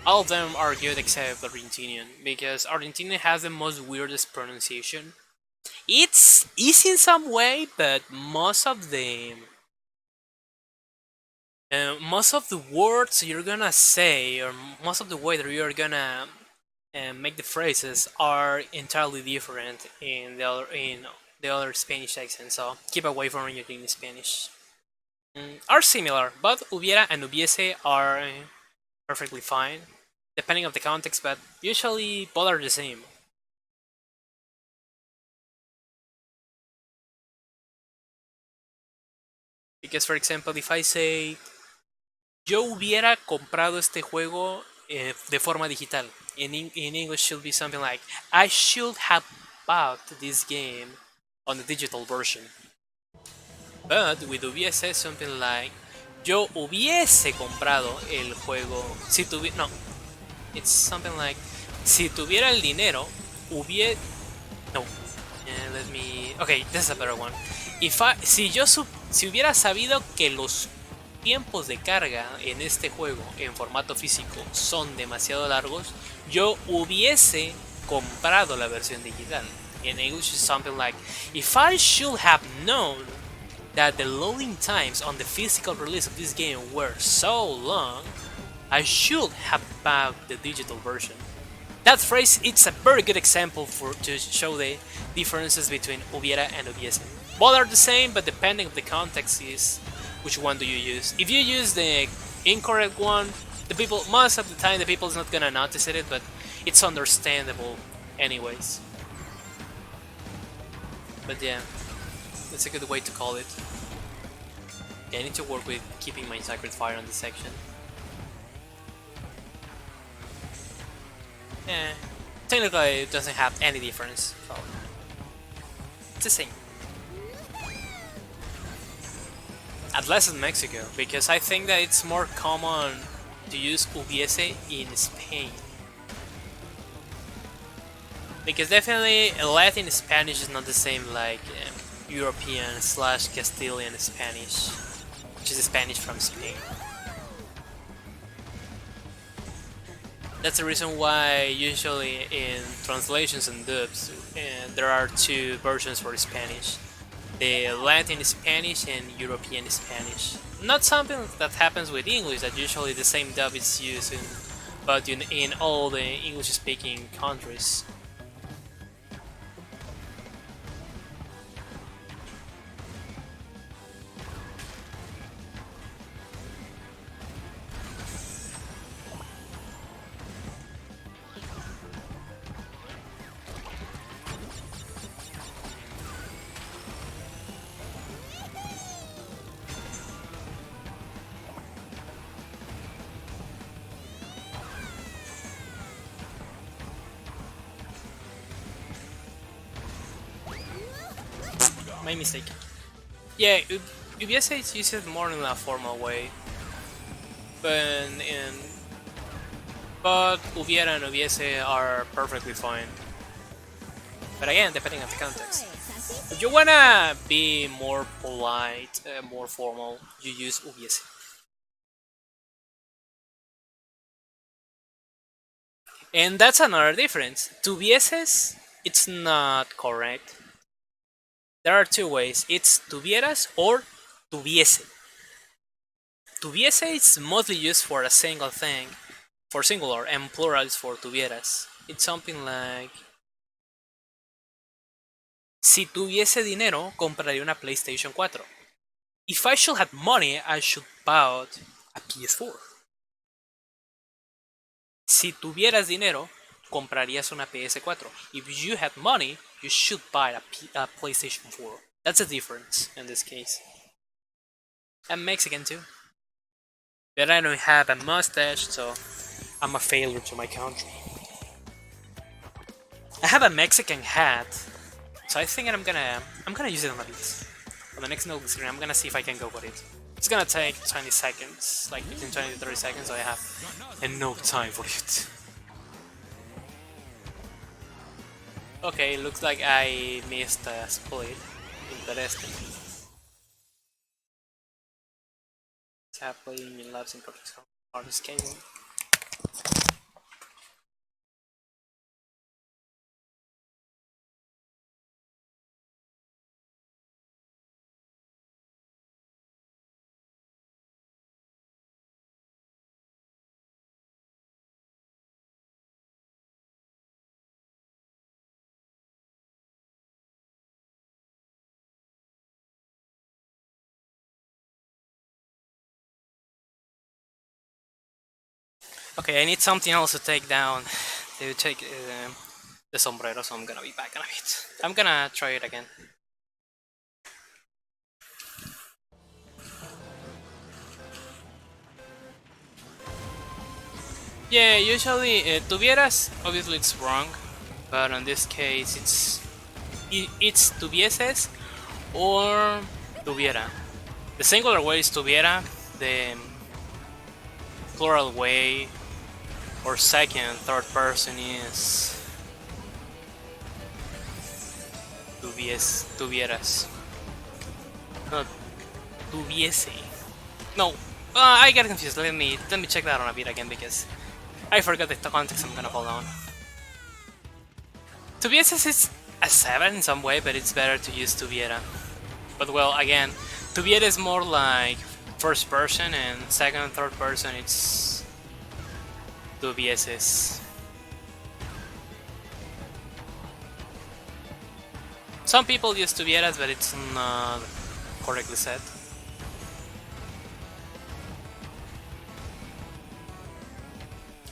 All of them are good except the Argentinian, because Argentinian has the most weirdest pronunciation. It's easy in some way, but most of the words you're gonna say, or most of the way that you're gonna make the phrases, are entirely different in the other Spanish accent. So keep away from Argentinian Spanish. Are similar, but hubiera and hubiese are perfectly fine, depending on the context, but usually both are the same. Because, for example, if I say yo hubiera comprado este juego de forma digital, in English should be something like I should have bought this game on the digital version. But with hubiese something like yo hubiese comprado el juego si tuviera, no, it's something like si tuviera el dinero hubiera, no, let me, okay, this is a better one. Si hubiera sabido que los tiempos de carga en este juego en formato físico son demasiado largos, yo hubiese comprado la versión digital. In English is something like, if I should have known that the loading times on the physical release of this game were so long, I should have bought the digital version. That phrase, it's a very good example to show the differences between hubiera and hubiese. Both are the same, but depending on the context is which one do you use. If you use the incorrect one, most of the time the people is not gonna notice it, but it's understandable anyways. But yeah, that's a good way to call it. Yeah, I need to work with keeping my sacred fire on this section. Yeah, technically it doesn't have any difference, so it's the same. At least in Mexico, because I think that it's more common to use hubiese in Spain. Because definitely Latin Spanish is not the same like European / Castilian Spanish, which is Spanish from Spain. That's the reason why usually in translations and dubs there are two versions for Spanish. The Latin Spanish and European Spanish. Not something that happens with English, that usually the same dub is used but in all the English speaking countries. My mistake. Yeah, UBS uses it more in a formal way, but hubiera and hubiese are perfectly fine. But again, depending on the context. If you wanna be more polite, more formal, you use hubiese. And that's another difference. Tuvieses, it's not correct. There are two ways. It's tuvieras or Tuviese. Tuviese is mostly used for a single thing, for singular, and plural is for tuvieras. It's something like: si tuviese dinero, compraría una PlayStation 4. If I should have money, I should buy a PS4. Si tuvieras dinero, comprarías una PS4. If you had money, you should buy a PlayStation 4. That's the difference in this case. I'm Mexican too. But I don't have a mustache, so I'm a failure to my country. I have a Mexican hat, so I think I'm gonna use it on the next note screen. I'm gonna see if I can go with it. It's gonna take 20 seconds, like between 20 to 30 seconds, so I have enough time for it. Okay, looks like I missed a split. Interesting. Tap playing in labs in hardest cable. Okay, I need something else to take down. To take the sombrero, so I'm gonna be back in a bit. I'm gonna try it again. Yeah, usually tuvieras, obviously it's wrong, but in this case it's tuvieses or tuviera. The singular way is tuviera, the plural way or second, third person is tuvieras. No, tuviese. No, I get confused. Let me check that on a bit again because I forgot the context. I'm gonna fall down. Tuvieses is a 7 in some way, but it's better to use tuviera. But well, again, tuviera is more like first person, and second and third person it's tuvieses. Some people use tuvieras, but it's not correctly said.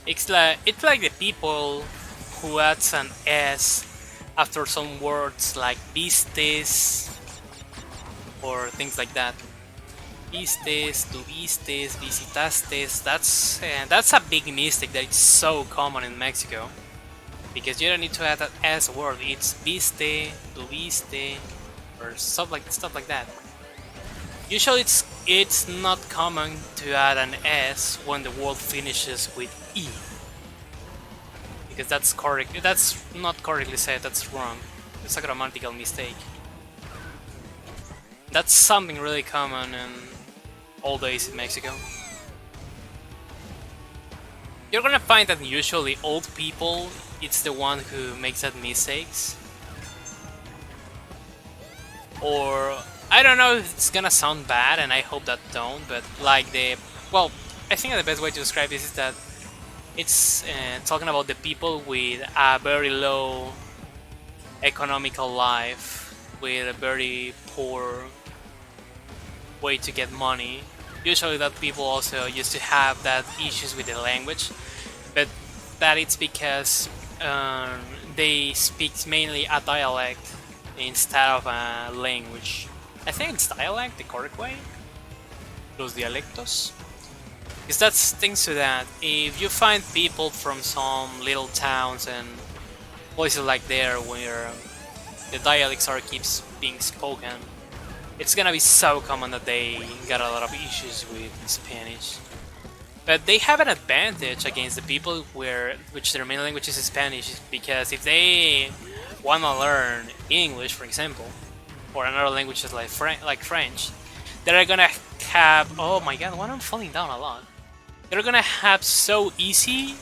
It's like the people who adds an S after some words like vistes or things like that. Vistes, tuvistes, visitastes. That's a big mistake that is so common in Mexico, because you don't need to add that S word. It's viste, tuviste, or stuff like that. Usually it's not common to add an S when the word finishes with E, because that's correct. That's not correctly said. That's wrong. It's a grammatical mistake. That's something really common in all days in Mexico. You're gonna find that usually old people, it's the one who makes that mistakes. Or I don't know if it's gonna sound bad, and I hope that don't, but like well, I think the best way to describe this is that it's talking about the people with a very low economical life, with a very poor way to get money. Usually that people also used to have that issues with the language, but that it's because they speak mainly a dialect instead of a language. I think it's dialect, the correct way. Los dialectos. Because that's things to that. If you find people from some little towns and places like there where the dialects keeps being spoken, it's gonna be so common that they got a lot of issues with Spanish. But they have an advantage against the people which their main language is Spanish, because if they wanna learn English, for example, or another languages like French, they're gonna have, oh my god, why am I falling down a lot? They're gonna have so easy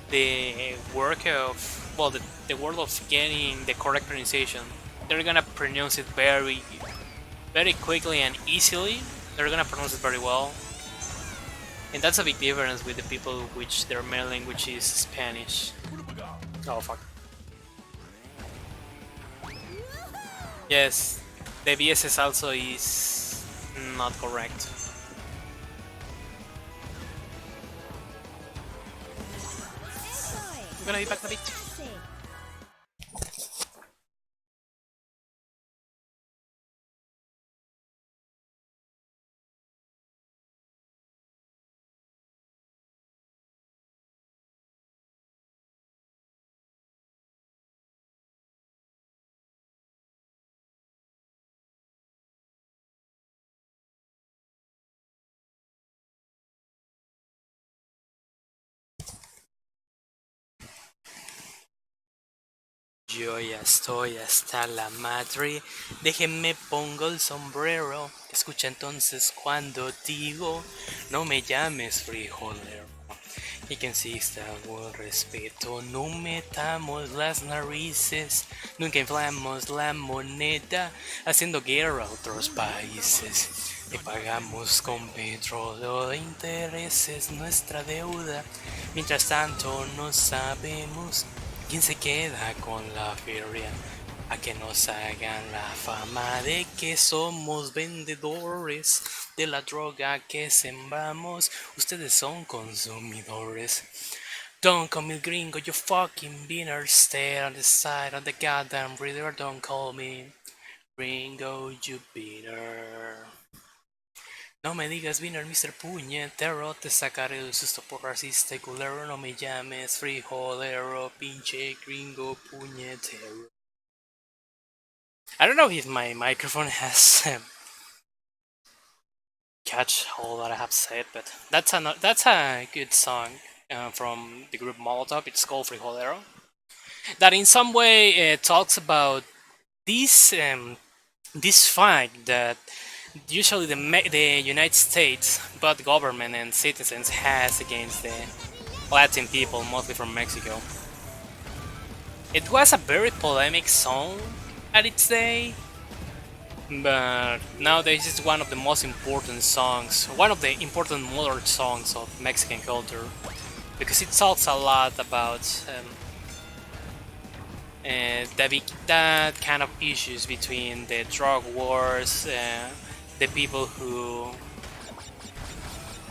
the work of, well, the word of getting the correct pronunciation. They're gonna pronounce it very very quickly and easily. They're gonna pronounce it very well. And that's a big difference with the people which their main language is Spanish. Oh fuck. Yes, the VSS also is not correct. I'm gonna be back in a bit. Yo ya estoy hasta la madre, déjenme pongo el sombrero. Escucha entonces cuando digo, no me llames frijolero. Y que insista con respeto, no metamos las narices, nunca inflamos la moneda, haciendo guerra a otros países. Le pagamos con petróleo de intereses nuestra deuda, mientras tanto no sabemos quién se queda con la feria. A que nos hagan la fama de que somos vendedores de la droga que sembramos. Ustedes son consumidores. Don't call me gringo, you fucking beaner. Stay on the side of the goddamn reader. Don't call me gringo, you beaner. No me digas beaner, Mr. Puñetero. Te sacaré del susto por racista y culero. No me llames frijolero, pinche gringo puñetero. I don't know if my microphone has catch all that I have said, but that's a good song from the group Molotov. It's called Frijolero. That in some way talks about this this fight that usually the United States, both government and citizens, has against the Latin people, mostly from Mexico. It was a very polemic song at its day, but nowadays it's one of the most important songs, one of the important modern songs of Mexican culture, because it talks a lot about that kind of issues between the drug wars, the people who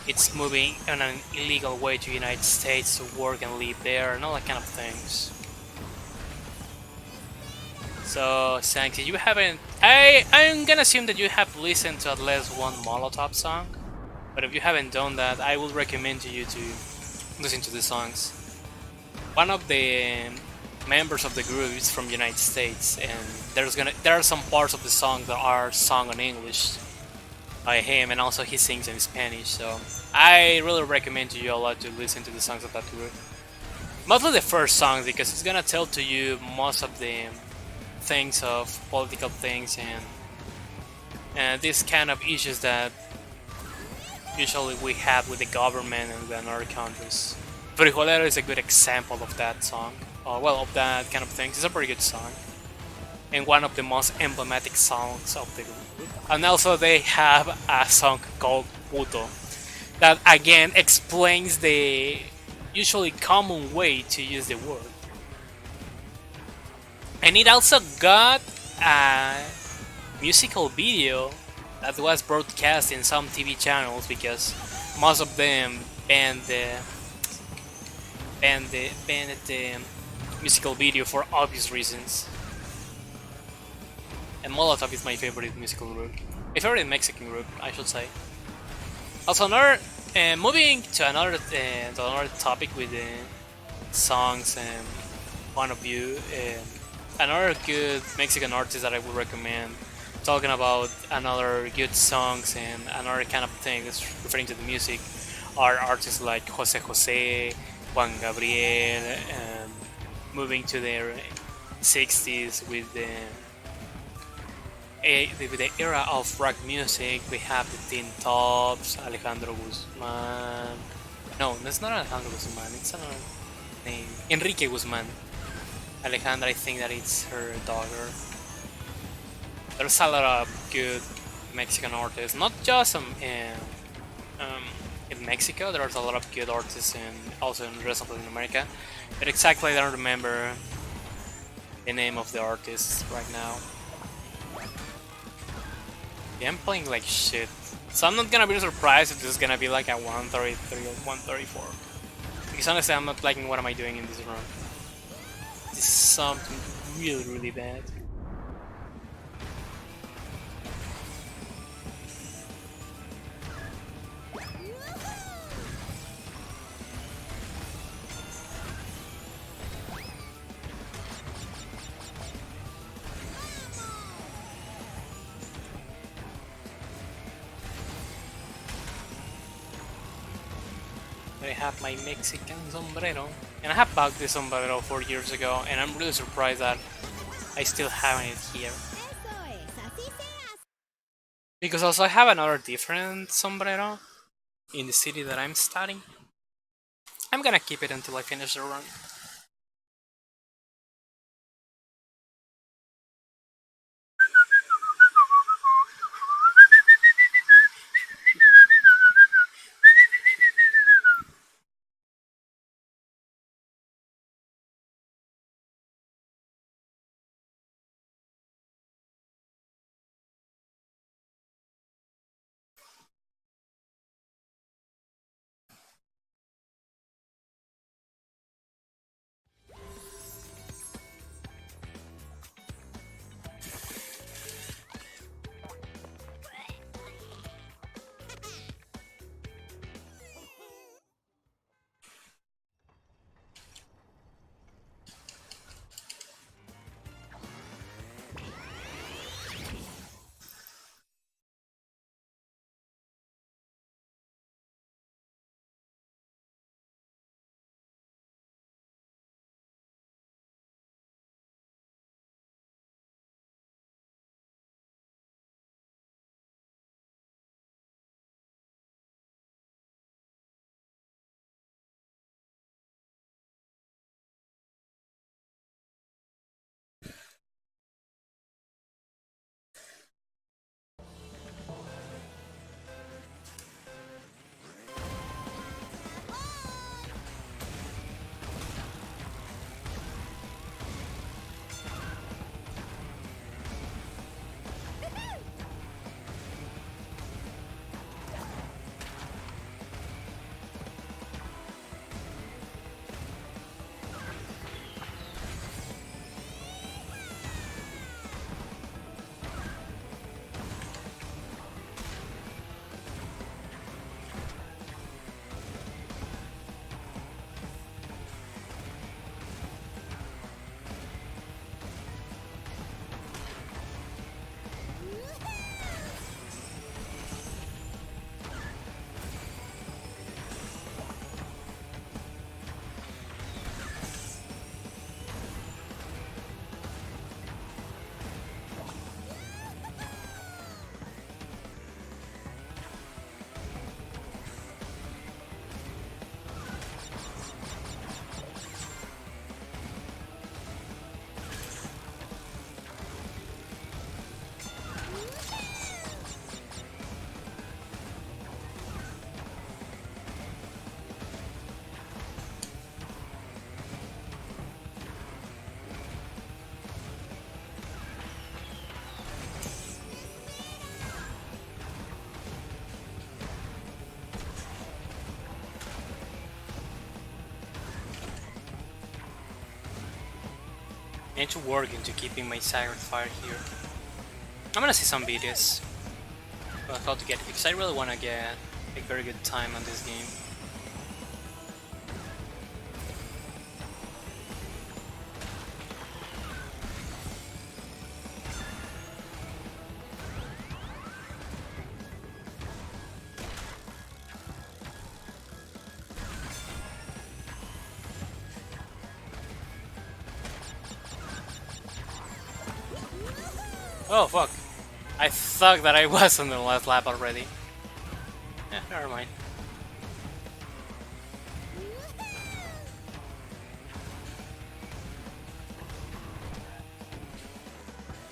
it's moving in an illegal way to the United States to work and live there, and all that kind of things. So, thanks. You haven't. I'm gonna assume that you have listened to at least one Molotov song, but if you haven't done that, I would recommend to you to listen to the songs. One of the members of the group is from the United States, and there are some parts of the song that are sung in English by him, and also he sings in Spanish. So I really recommend to you a lot to listen to the songs of that group. Mostly the first songs, because it's gonna tell to you most of the things of political things and these kind of issues that usually we have with the government and with other countries. Frijolero is a good example of that song. Well, of that kind of things. It's a pretty good song. And one of the most emblematic songs of the group. And also they have a song called Puto that again explains the usually common way to use the word. And it also got a musical video that was broadcast in some TV channels, because most of them banned the musical video for obvious reasons. And Molotov is my favorite musical group. My favorite Mexican group, I should say. Also, moving to another topic with the songs and one of you. Another good Mexican artist that I would recommend, talking about another good songs and another kind of things referring to the music, are artists like Jose Jose, Juan Gabriel, and moving to their 60s with the era of rock music. We have the Teen Tops, Alejandro Guzman. No, that's not Alejandro Guzman, it's another name. Enrique Guzman. Alejandra, I think that it's her daughter. There's a lot of good Mexican artists, not just in Mexico. There's a lot of good artists also in the rest of Latin America, but exactly I don't remember the name of the artists right now. Yeah, I'm playing like shit, so I'm not gonna be surprised if this is gonna be like a 133 or 134. Because honestly, I'm not liking what am I doing in this run. This is something really bad. I have my Mexican sombrero, and I have bought this sombrero 4 years ago, and I'm really surprised that I still have it here. Eso es, así se hace. Because also I have another different sombrero in the city that I'm studying. I'm gonna keep it until I finish the run. I need to work into keeping my siren fire here. I'm gonna see some videos about how to get it, because I really wanna get a very good time on this game. Oh fuck. I thought that I was on the last lap already. Yeah, never mind.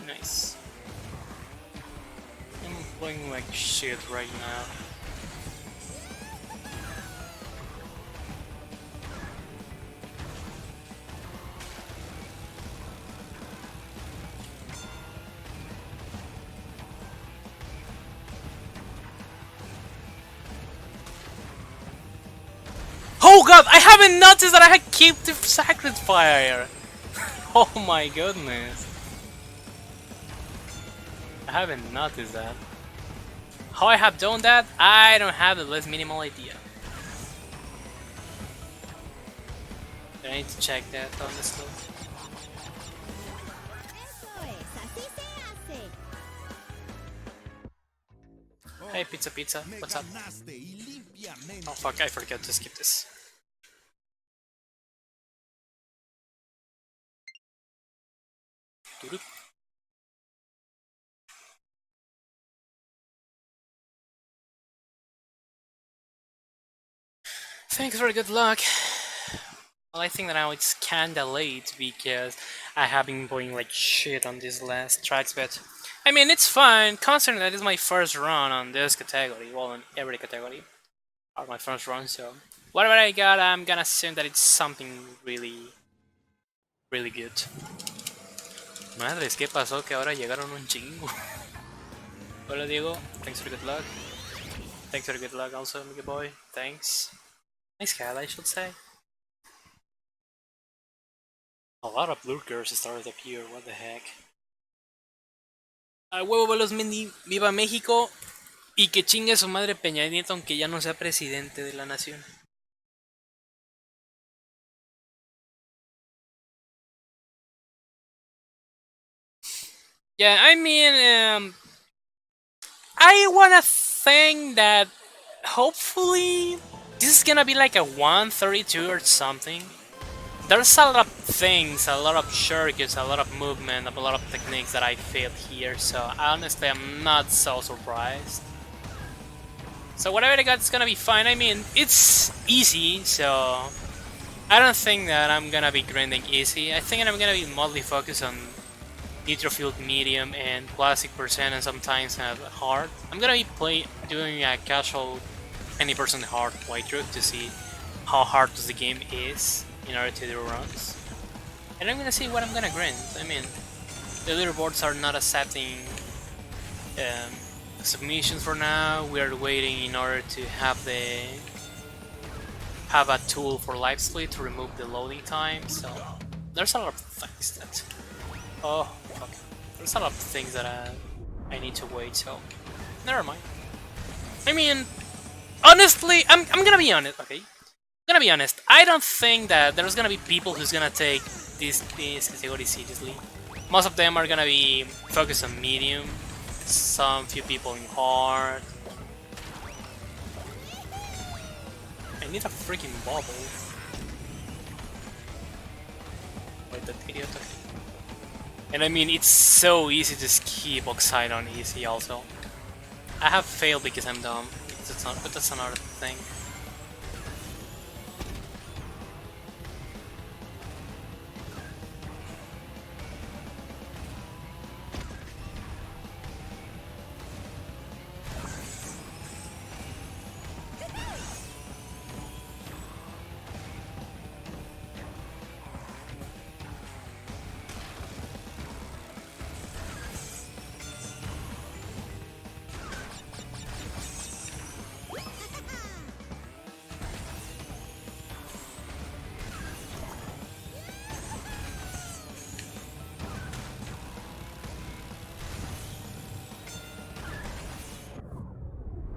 Nice. Playing like shit right now. Oh god, I haven't noticed that I had kept the sacred fire! Oh my goodness. I haven't noticed that. How I have done that, I don't have the least minimal idea. I need to check that honestly. Eso es, así se hace. Hey pizza pizza, Me what's up? ganaste y limpiamente. Oh fuck, I forgot to skip this. Doodoo. Thanks for good luck. Well, I think that now it's kinda late because I have been playing like shit on these last tracks, but I mean it's fine considering that it's my first run on this category, well on every category are my first run, so whatever I got I'm gonna assume that it's something really good. Madres, ¿qué pasó? Que ahora llegaron un chingo. Hola Diego, thanks for good luck. Thanks for good luck also, Mickey boy. Thanks. Nice cat, I should say. A lot of lurkers started up here, what the heck. A huevo vuelos Mendy, viva México y que chingue su madre Peña Nieto aunque ya no sea presidente de la nación. Yeah, I mean, I wanna think that hopefully this is gonna be like a 132 or something. There's a lot of things, a lot of shortcuts, a lot of movement, a lot of techniques that I failed here, so honestly I'm not so surprised. So whatever I got is gonna be fine. I mean, it's easy, so I don't think that I'm gonna be grinding easy. I think I'm gonna be mostly focused on Nitro-Fueled medium and classic percent and sometimes hard. I'm gonna be doing a casual 20% hard playthrough to see how hard the game is in order to do runs. And I'm gonna see what I'm gonna grind. I mean, the leaderboards are not accepting submissions for now. We are waiting in order to have a tool for live split to remove the loading time. So there's a lot of things that there's a lot of things that I need to wait. So never mind. I mean, honestly, I'm gonna be honest. Okay, I'm gonna be honest. I don't think that there's gonna be people who's gonna take this category seriously. Most of them are gonna be focused on medium. Some few people in hard. I need a freaking bubble. Wait, that idiot. And I mean, it's so easy to skip Oxide on easy also. I have failed because I'm dumb. But that's another thing.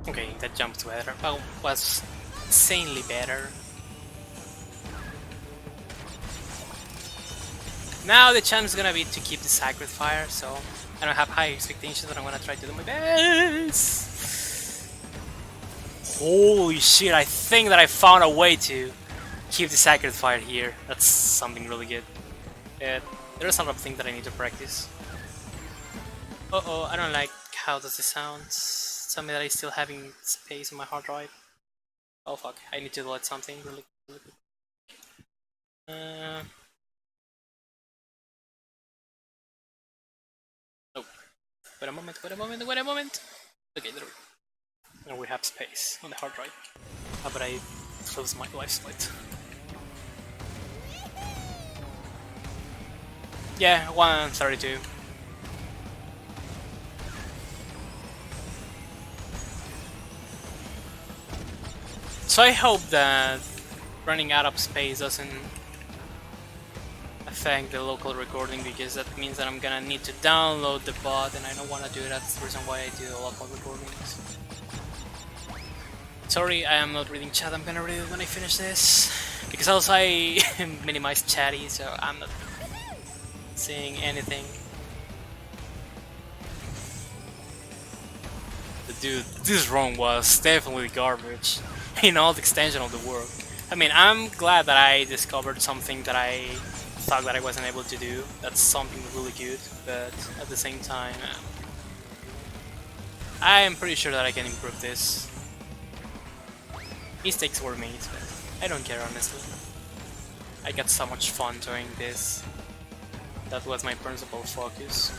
Okay, that jump was better. Well, was insanely better. Now the chance is gonna be to keep the sacred fire, so I don't have high expectations, but I'm gonna try to do my best. Holy shit! I think that I found a way to keep the sacred fire here. That's something really good. There's a lot of things that I need to practice. Uh-oh, I don't like how does it sound. Tell me that I'm still having space in my hard drive. Oh fuck, I need to delete something really quick. Oh. Wait a moment. Okay, there we go. Now we have space on the hard drive. How about I close my life split? Yeah, 132. So I hope that running out of space doesn't affect the local recording, because that means that I'm gonna need to download the bot, and I don't want to do that. That's the reason why I do the local recordings. Sorry, I am not reading chat. I'm gonna read it when I finish this, because also I minimized chatty, so I'm not seeing anything. But dude, this run was definitely garbage in all the extension of the world. I mean, I'm glad that I discovered something that I thought that I wasn't able to do. That's something really good, but at the same time, I am pretty sure that I can improve this. Mistakes were made, but I don't care, honestly. I got so much fun doing this. That was my principal focus.